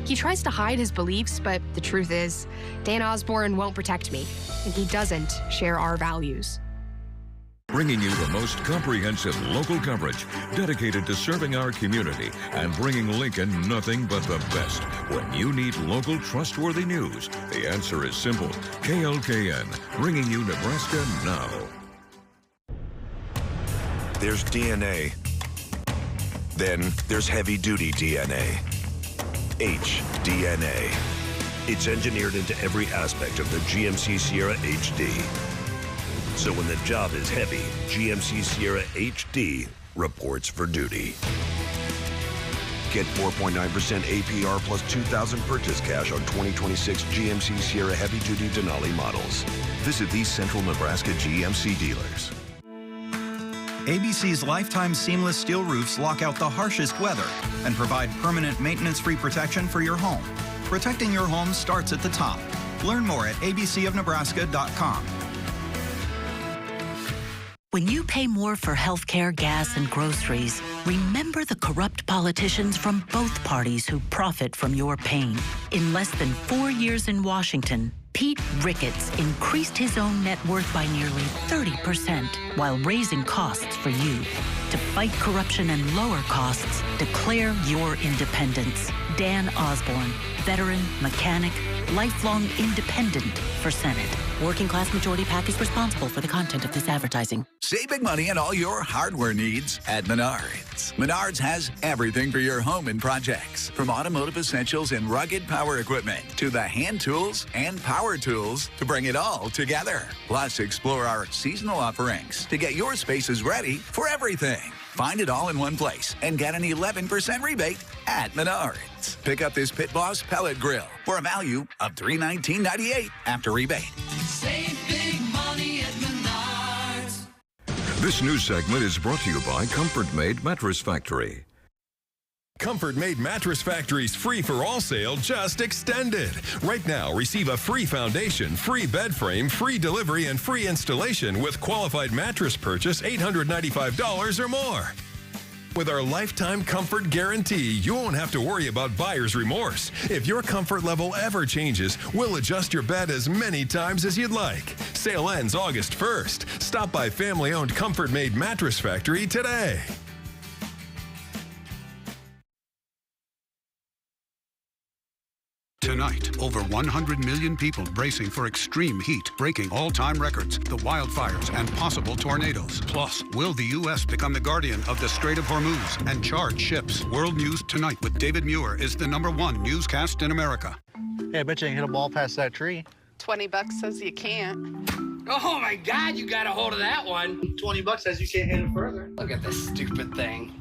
He tries to hide his beliefs, but the truth is, Dan Osborne won't protect me, and he doesn't share our values. Bringing you the most comprehensive local coverage dedicated to serving our community and bringing Lincoln nothing but the best. When you need local trustworthy news, the answer is simple. KLKN, bringing you Nebraska now. There's DNA. Then there's heavy-duty DNA. HDNA. It's engineered into every aspect of the GMC Sierra HD. So when the job is heavy, GMC Sierra HD reports for duty. Get 4.9% APR plus $2,000 purchase cash on 2026 GMC Sierra heavy-duty Denali models. Visit these Central Nebraska GMC dealers. ABC's lifetime seamless steel roofs lock out the harshest weather and provide permanent maintenance-free protection for your home. Protecting your home starts at the top. Learn more at abcofnebraska.com. When you pay more for healthcare, gas, and groceries, remember the corrupt politicians from both parties who profit from your pain. In less than 4 years in Washington, Pete Ricketts increased his own net worth by nearly 30% while raising costs for you. To fight corruption and lower costs, declare your independence. Dan Osborne, veteran, mechanic, lifelong independent for Senate. Working class majority PAC is responsible for the content of this advertising. Save big money on all your hardware needs at Menards. Menards has everything for your home and projects, from automotive essentials and rugged power equipment to the hand tools and power tools to bring it all together. Plus, explore our seasonal offerings to get your spaces ready for everything. Find it all in one place and get an 11% rebate at Menards. Pick up this Pit Boss pellet grill for a value of $319.98 after rebate. Save big money at Menards. This news segment is brought to you by Comfort Made Mattress Factory. Comfort Made Mattress Factory's free for all sale just extended. Right now, receive a free foundation, free bed frame, free delivery, and free installation with qualified mattress purchase $895 or more. With our lifetime comfort guarantee, you won't have to worry about buyer's remorse. If your comfort level ever changes, we'll adjust your bed as many times as you'd like. Sale ends August 1st. Stop by family-owned Comfort Made Mattress Factory today. Tonight, over 100 million people bracing for extreme heat, breaking all-time records, the wildfires, and possible tornadoes. Plus, will the U.S. become the guardian of the Strait of Hormuz and charge ships? World News Tonight with David Muir is the #1 newscast in America. Hey, I bet you can hit a ball past that tree. $20 says you can't. Oh my God, you got a hold of that one. $20 says you can't hit it further. Look at this stupid thing.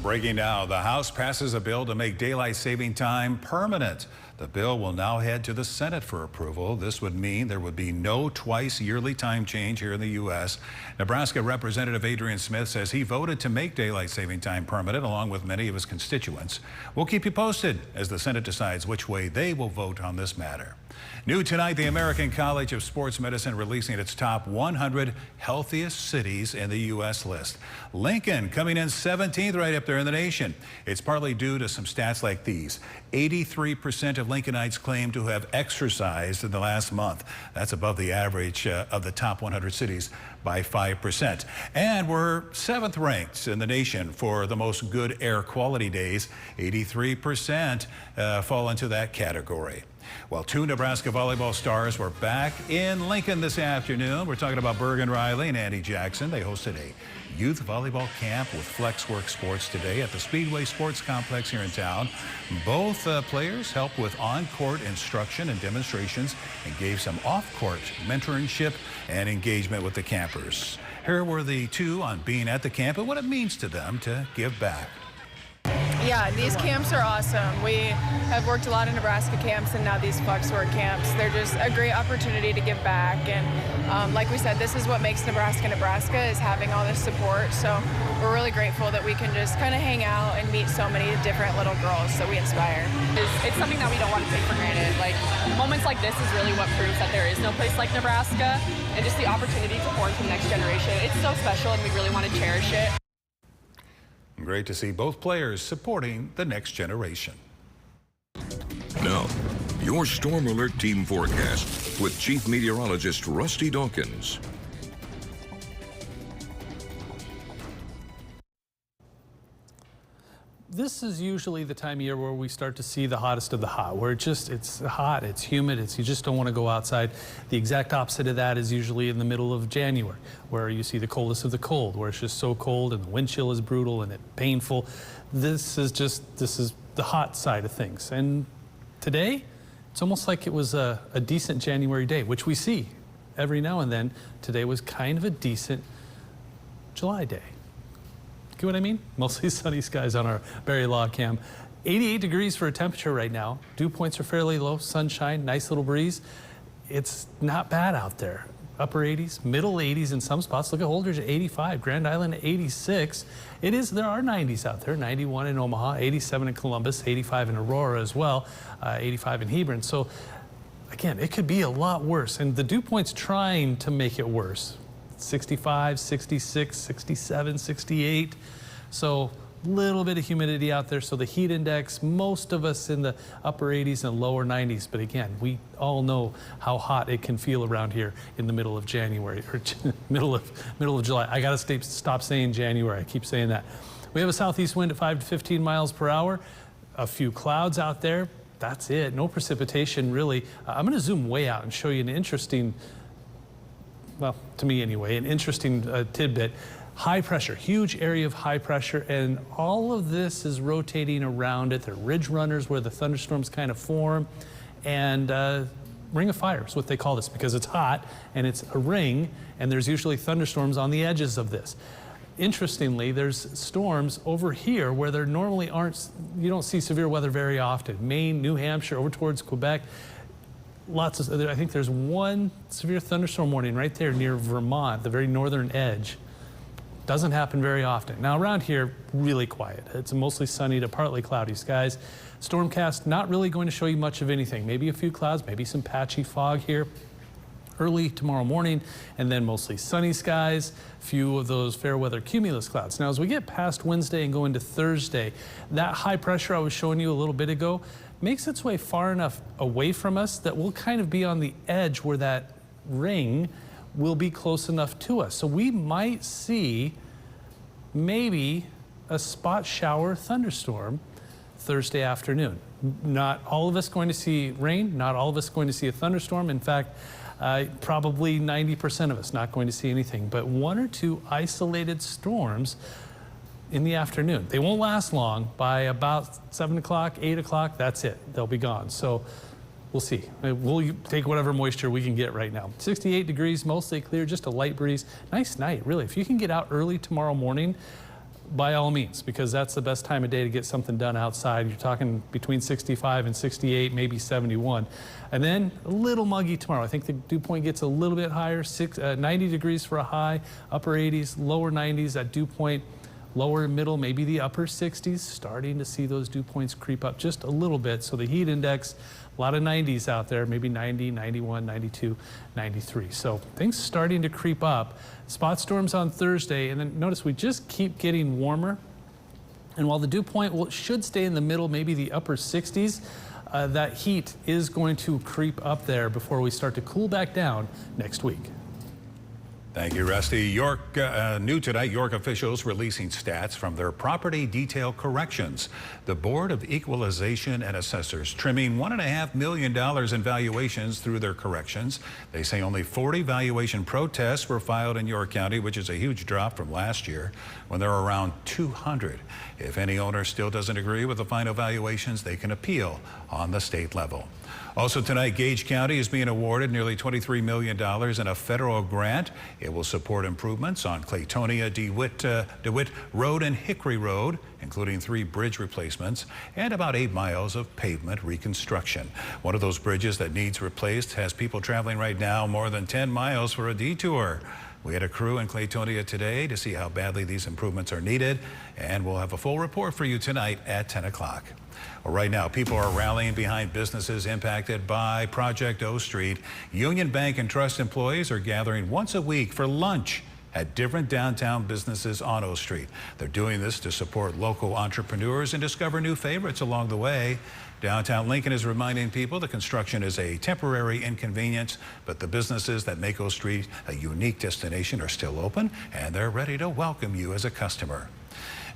Breaking now, the House passes a bill to make daylight saving time permanent. The bill will now head to the Senate for approval. This would mean there would be no twice yearly time change here in the U.S. Nebraska Representative Adrian Smith says he voted to make daylight saving time permanent along with many of his constituents. We'll keep you posted as the Senate decides which way they will vote on this matter. New tonight, the American College of Sports Medicine releasing its top 100 healthiest cities in the U.S. list. Lincoln coming in 17th right up there in the nation. It's partly due to some stats like these. 83% of Lincolnites claim to have exercised in the last month. That's above the average of the top 100 cities by 5%. And we're 7th ranked in the nation for the most good air quality days. 83% fall into that category. Well, 2 Nebraska volleyball stars were back in Lincoln this afternoon. We're talking about Bergen Riley and Andy Jackson. They hosted a youth volleyball camp with Flexwork Sports today at the Speedway Sports Complex here in town. Both players helped with on-court instruction and demonstrations and gave some off-court mentorship and engagement with the campers. Here were the 2 on being at the camp and what it means to them to give back. Yeah, these camps are awesome. We have worked a lot in Nebraska camps and now these Flexwork camps. They're just a great opportunity to give back. And like we said, this is what makes Nebraska Nebraska, is having all this support. So we're really grateful that we can just kind of hang out and meet so many different little girls that we inspire. It's something that we don't want to take for granted. Like, moments like this is really what proves that there is no place like Nebraska, and just the opportunity to pour into the next generation. It's so special and we really want to cherish it. Great to see both players supporting the next generation. Now, your Storm Alert team forecast with Chief Meteorologist Rusty Dawkins. this is usually the time of year where we start to see the hottest of the hot, where it's hot, it's humid, you just don't want to go outside. The exact opposite of that is usually in the middle of January, where you see the coldest of the cold, where it's just so cold and the wind chill is brutal and it's painful. This is the hot side of things. And today, it's almost like it was a decent January day, which we see every now and then. Today was kind of a decent July day. Get what I mean? Mostly sunny skies on our Barrie log cam. 88 degrees for a temperature right now. Dew points are fairly low, sunshine, nice little breeze. It's not bad out there. Upper 80s, middle 80s in some spots. Look at Holdridge at 85, Grand Island at 86. There are 90s out there, 91 in Omaha, 87 in Columbus, 85 in Aurora as well, 85 in Hebron. So again, it could be a lot worse. And the dew point's trying to make it worse. 65, 66, 67, 68. So a little bit of humidity out there. So the heat index, most of us in the upper 80s and lower 90s. But again, we all know how hot it can feel around here in the middle of January or middle of July. I got to stop saying January. I keep saying that. We have a southeast wind at 5 to 15 miles per hour. A few clouds out there. That's it. No precipitation really. I'm going to zoom way out and show you an interesting, well, to me anyway, an interesting tidbit. High pressure, huge area of high pressure, and all of this is rotating around it. They're ridge runners where the thunderstorms kind of form, and ring of fire is what they call this because it's hot and it's a ring, and there's usually thunderstorms on the edges of this. Interestingly, there's storms over here where there normally aren't, you don't see severe weather very often. Maine, New Hampshire, over towards Quebec. Lots of, I think there's one severe thunderstorm warning right there near Vermont, the very northern edge. Doesn't happen very often. Now around here, really quiet. It's mostly sunny to partly cloudy skies. Stormcast not really going to show you much of anything. Maybe a few clouds, maybe some patchy fog here early tomorrow morning, and then mostly sunny skies, few of those fair weather cumulus clouds. Now as we get past Wednesday and go into Thursday, that high pressure I was showing you a little bit ago makes its way far enough away from us that we'll kind of be on the edge where that ring will be close enough to us. So we might see maybe a spot shower thunderstorm Thursday afternoon. Not all of us going to see rain, not all of us going to see a thunderstorm. In fact, probably 90% of us not going to see anything, but one or two isolated storms in the afternoon. They won't last long. By about 7 o'clock, 8 o'clock, that's it. They'll be gone. So we'll see. We'll take whatever moisture we can get right now. 68 degrees, mostly clear, just a light breeze. Nice night, really. If you can get out early tomorrow morning, by all means, because that's the best time of day to get something done outside. You're talking between 65 and 68, maybe 71. And then a little muggy tomorrow. I think the dew point gets a little bit higher, 90 degrees for a high, upper 80s, lower 90s at dew point. Lower, middle, maybe the upper 60s, starting to see those dew points creep up just a little bit. So the heat index, a lot of 90s out there, maybe 90, 91, 92, 93. So things starting to creep up. Spot storms on Thursday, and then notice we just keep getting warmer. And while the dew point should stay in the middle, maybe the upper 60s, that heat is going to creep up there before we start to cool back down next week. Thank you, Rusty. York, new tonight, York officials releasing stats from their property detail corrections. The Board of Equalization and Assessors trimming $1.5 million in valuations through their corrections. They say only 40 valuation protests were filed in York County, which is a huge drop from last year when there were around 200. If any owner still doesn't agree with the final valuations, they can appeal on the state level. Also tonight, Gage County is being awarded nearly $23 million in a federal grant. It will support improvements on Claytonia, DeWitt Road and Hickory Road, including 3 bridge replacements and about 8 miles of pavement reconstruction. One of those bridges that needs replaced has people traveling right now more than 10 miles for a detour. We had a crew in Claytonia today to see how badly these improvements are needed, and we'll have a full report for you tonight at 10 o'clock. Well, right now, people are rallying behind businesses impacted by Project O Street. Union Bank and Trust employees are gathering once a week for lunch at different downtown businesses on O Street. They're doing this to support local entrepreneurs and discover new favorites along the way. Downtown Lincoln is reminding people the construction is a temporary inconvenience, but the businesses that make O Street a unique destination are still open, and they're ready to welcome you as a customer.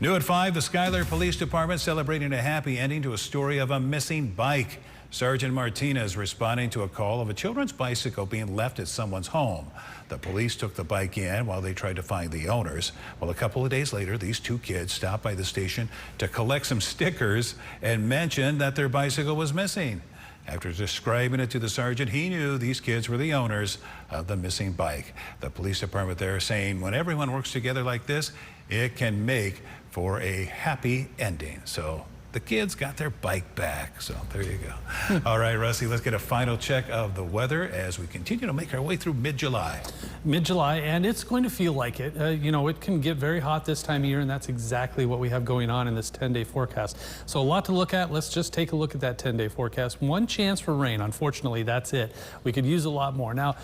New at 5, the Schuyler Police Department celebrating a happy ending to a story of a missing bike. Sergeant Martinez responding to a call of a children's bicycle being left at someone's home. The police took the bike in while they tried to find the owners. Well, a couple of days later, these two kids stopped by the station to collect some stickers and mentioned that their bicycle was missing. After describing it to the sergeant, he knew these kids were the owners of the missing bike. The police department there saying when everyone works together like this, it can make for a happy ending. So the kids got their bike back. So there you go. All right, Rusty, let's get a final check of the weather as we continue to make our way through mid-July. Mid-July, and it's going to feel like it. You know, it can get very hot this time of year, and that's exactly what we have going on in this 10-day forecast. So a lot to look at. Let's just take a look at that 10-day forecast. One chance for rain. Unfortunately, that's it. We could use a lot more. Now,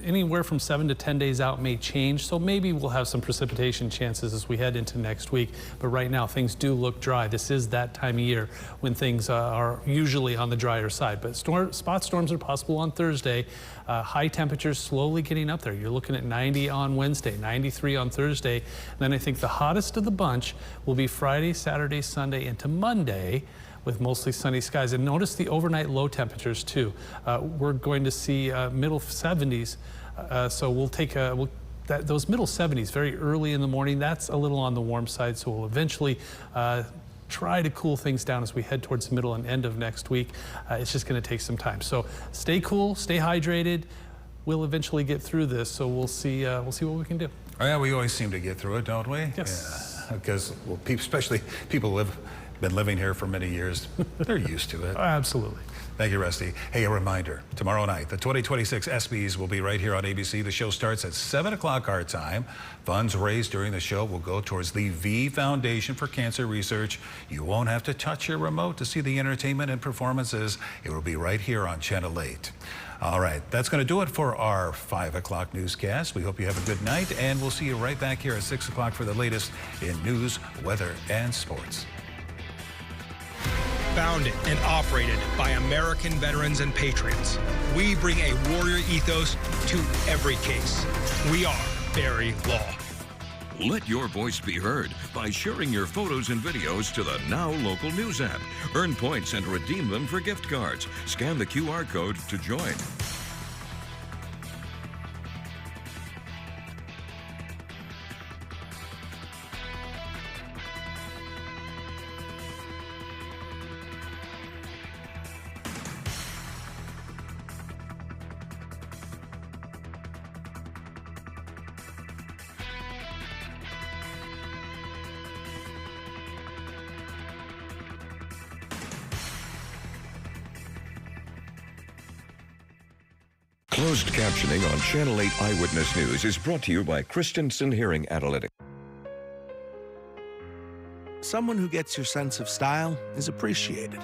anywhere from 7 to 10 days out may change, so maybe we'll have some precipitation chances as we head into next week. But right now, things do look dry. This is that time of year when things are usually on the drier side. But spot storms are possible on Thursday. High temperatures slowly getting up there. You're looking at 90 on Wednesday, 93 on Thursday. And then I think the hottest of the bunch will be Friday, Saturday, Sunday into Monday with mostly sunny skies. And notice the overnight low temperatures too. We're going to see middle 70s. So we'll take those middle 70s very early in the morning. That's a little on the warm side. So we'll eventually try to cool things down as we head towards the middle and end of next week. It's just going to take some time. So stay cool, stay hydrated. We'll eventually get through this, so we'll see what we can do. Oh, yeah, we always seem to get through it, don't we? Yes. Because, well, especially people who have been living here for many years, they're used to it. Absolutely. Thank you, Rusty. Hey, a reminder, tomorrow night, the 2026 ESPYs will be right here on ABC. The show starts at 7 o'clock our time. Funds raised during the show will go towards the V Foundation for Cancer Research. You won't have to touch your remote to see the entertainment and performances. It will be right here on Channel 8. All right, that's going to do it for our 5 o'clock newscast. We hope you have a good night, and we'll see you right back here at 6 o'clock for the latest in news, weather, and sports. Founded and operated by American veterans and patriots, we bring a warrior ethos to every case. We are Barry Law. Let your voice be heard by sharing your photos and videos to the Now Local News app. Earn points and redeem them for gift cards. Scan the QR code to join. Closed captioning on Channel 8 Eyewitness News is brought to you by Christensen Hearing Analytics. Someone who gets your sense of style is appreciated,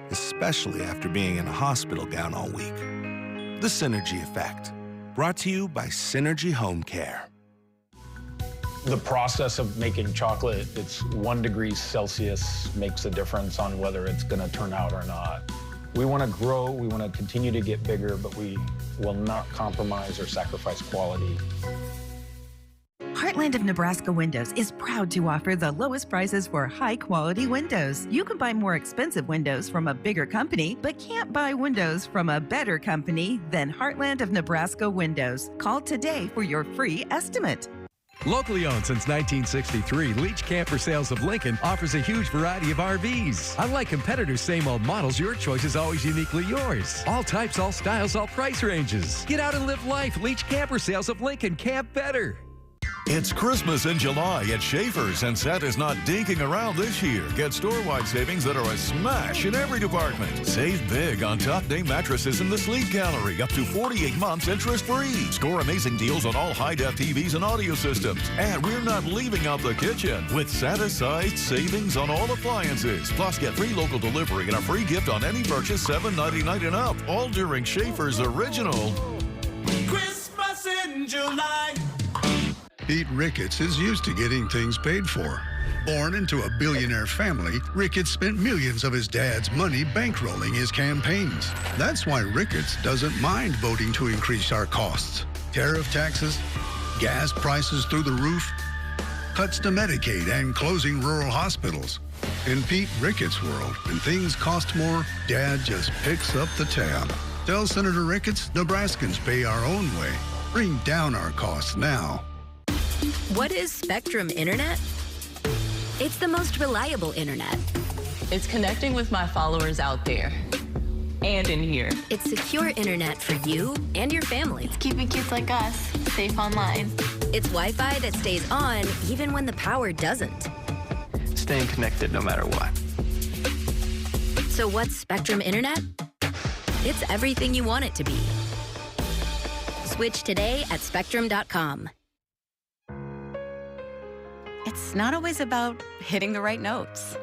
especially after being in a hospital gown all week. The Synergy Effect, brought to you by Synergy Home Care. The process of making chocolate, it's 1 degree Celsius makes a difference on whether it's going to turn out or not. We want to grow, we want to continue to get bigger, but we will not compromise or sacrifice quality. Heartland of Nebraska Windows is proud to offer the lowest prices for high-quality windows. You can buy more expensive windows from a bigger company, but can't buy windows from a better company than Heartland of Nebraska Windows. Call today for your free estimate. Locally owned since 1963, Leach Camper Sales of Lincoln offers a huge variety of RVs. Unlike competitors' same old models, your choice is always uniquely yours. All types, all styles, all price ranges. Get out and live life. Leach Camper Sales of Lincoln. Camp better. It's Christmas in July at Schaefer's, and Santa's not dinking around this year. Get store-wide savings that are a smash in every department. Save big on top-name mattresses in the Sleep Gallery, up to 48 months interest-free. Score amazing deals on all high-def TVs and audio systems. And we're not leaving out the kitchen with Santa-sized savings on all appliances. Plus, get free local delivery and a free gift on any purchase $7.99 and up. All during Schaefer's Original Christmas in July. Pete Ricketts is used to getting things paid for. Born into a billionaire family, Ricketts spent millions of his dad's money bankrolling his campaigns. That's why Ricketts doesn't mind voting to increase our costs. Tariff taxes, gas prices through the roof. cuts to Medicaid and closing rural hospitals. In Pete Ricketts' world, when things cost more, Dad just picks up the tab. Tell Senator Ricketts Nebraskans pay our own way. Bring down our costs now. What is Spectrum Internet? It's the most reliable internet. It's connecting with my followers out there and in here. It's secure internet for you and your family. It's keeping kids like us safe online. It's Wi-Fi that stays on even when the power doesn't. Staying connected no matter what. So what's Spectrum Internet? It's everything you want it to be. Switch today at spectrum.com. It's not always about hitting the right notes.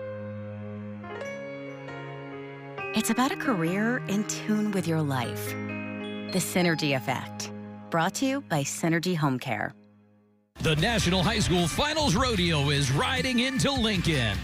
It's about a career in tune with your life. The Synergy Effect. Brought to you by Synergy Home Care. The National High School Finals Rodeo is riding into Lincoln.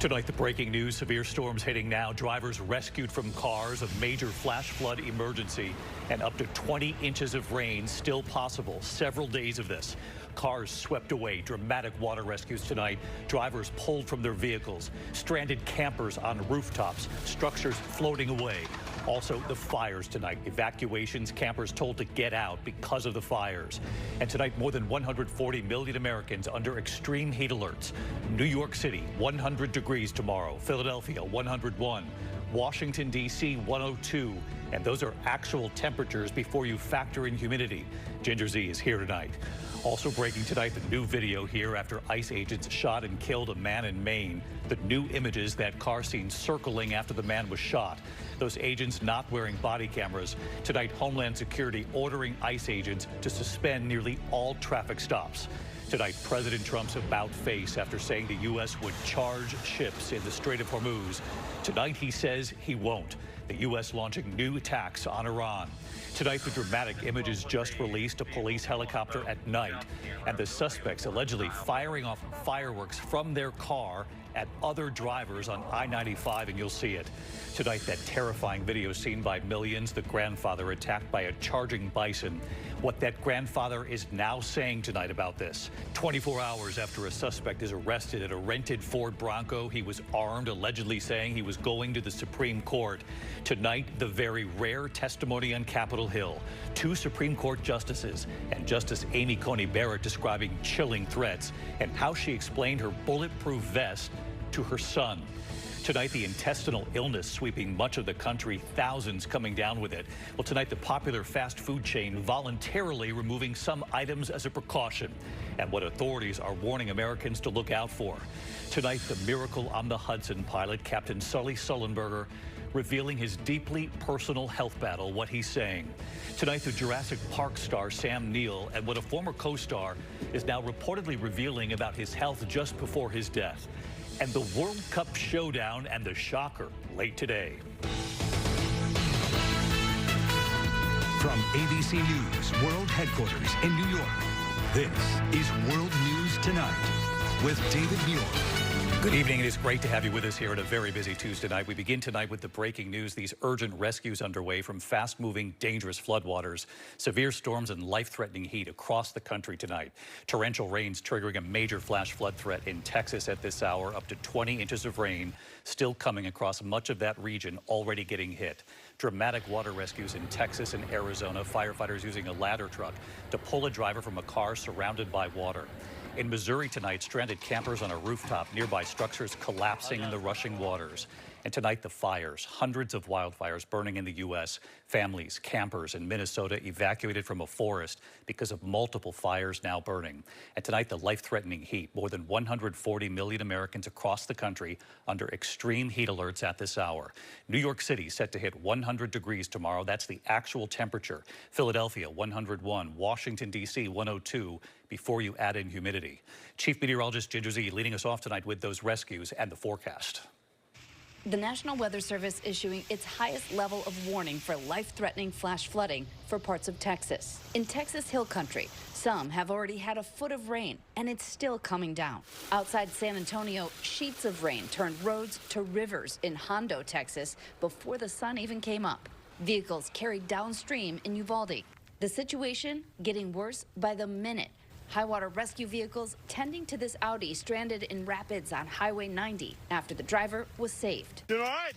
Tonight, the breaking news, severe storms hitting now. Drivers rescued from cars, a major flash flood emergency, and up to 20 inches of rain still possible. Several days of this. Cars swept away, dramatic water rescues tonight. Drivers pulled from their vehicles, stranded campers on rooftops, structures floating away. Also, the fires tonight. Evacuations, campers told to get out because of the fires. And tonight, more than 140 million Americans under extreme heat alerts. New York City, 100 degrees tomorrow. Philadelphia, 101. Washington, D.C., 102. And those are actual temperatures before you factor in humidity. Ginger Z is here tonight. Also breaking tonight, the new video here after ICE agents shot and killed a man in Maine. The new images, that car seen circling after the man was shot. Those agents not wearing body cameras. Tonight, Homeland Security ordering ICE agents to suspend nearly all traffic stops. Tonight, President Trump's about face after saying the U.S. would charge ships in the Strait of Hormuz. Tonight, he says he won't. The U.S. launching new attacks on Iran. Tonight, the dramatic images just released, a police helicopter at night, and the suspects allegedly firing off fireworks from their car at other drivers on I-95, and you'll see it. Tonight, that terrifying video seen by millions, the grandfather attacked by a charging bison. What that grandfather is now saying tonight about this. 24 hours after a suspect is arrested at a rented Ford Bronco, he was armed, allegedly saying he was going to the Supreme Court. Tonight, the very rare testimony on Capitol Hill. 2 Supreme Court justices and Justice Amy Coney Barrett describing chilling threats and how she explained her bulletproof vest to her son. Tonight, the intestinal illness sweeping much of the country, thousands coming down with it. Well, tonight, the popular fast food chain voluntarily removing some items as a precaution, and what authorities are warning Americans to look out for. Tonight, the Miracle on the Hudson pilot, Captain Sully Sullenberger, revealing his deeply personal health battle, what he's saying. Tonight, the Jurassic Park star Sam Neill and what a former co-star is now reportedly revealing about his health just before his death. And the World Cup showdown and the shocker late today. From ABC News World Headquarters in New York, this is World News Tonight with David Muir. Good evening. It is great to have you with us here on a very busy Tuesday night. We begin tonight with the breaking news. These urgent rescues underway from fast-moving, dangerous floodwaters, severe storms, and life-threatening heat across the country tonight. Torrential rains triggering a major flash flood threat in Texas at this hour. Up to 20 inches of rain still coming across much of that region, already getting hit. Dramatic water rescues in Texas and Arizona. Firefighters using a ladder truck to pull a driver from a car surrounded by water. In Missouri tonight, stranded campers on a rooftop, nearby structures collapsing in the rushing waters. And tonight, the fires, hundreds of wildfires burning in the U.S. Families, campers in Minnesota evacuated from a forest because of multiple fires now burning. And tonight, the life-threatening heat. More than 140 million Americans across the country under extreme heat alerts at this hour. New York City set to hit 100 degrees tomorrow. That's the actual temperature. Philadelphia, 101. Washington, D.C., 102. Before you add in humidity. Chief Meteorologist Ginger Z leading us off tonight with those rescues and the forecast. The National Weather Service issuing its highest level of warning for life-threatening flash flooding for parts of Texas. In Texas Hill Country, some have already had a foot of rain, and it's still coming down. Outside San Antonio, sheets of rain turned roads to rivers in Hondo, Texas, before the sun even came up. Vehicles carried downstream in Uvalde. The situation getting worse by the minute. High water rescue vehicles tending to this Audi stranded in rapids on Highway 90 after the driver was saved. You all right?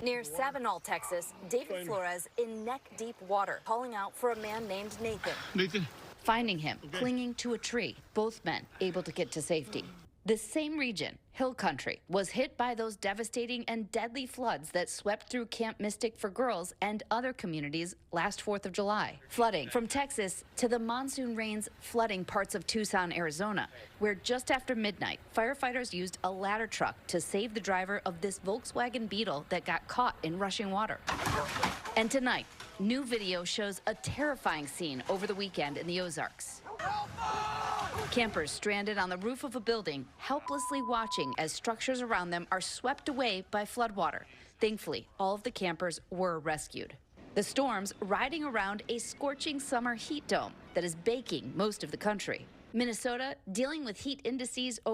Near Sabinal, Texas, David Flores in neck-deep water, calling out for a man named Nathan. Nathan? Finding him clinging to a tree, both men able to get to safety. This same region, Hill Country, was hit by those devastating and deadly floods that swept through Camp Mystic for girls and other communities last 4th of July. Flooding from Texas to the monsoon rains flooding parts of Tucson, Arizona, where just after midnight, firefighters used a ladder truck to save the driver of this Volkswagen Beetle that got caught in rushing water. And tonight, new video shows a terrifying scene over the weekend in the Ozarks. Campers stranded on the roof of a building, helplessly watching as structures around them are swept away by floodwater. Thankfully, all of the campers were rescued. The storms riding around a scorching summer heat dome that is baking most of the country. Minnesota dealing with heat indices over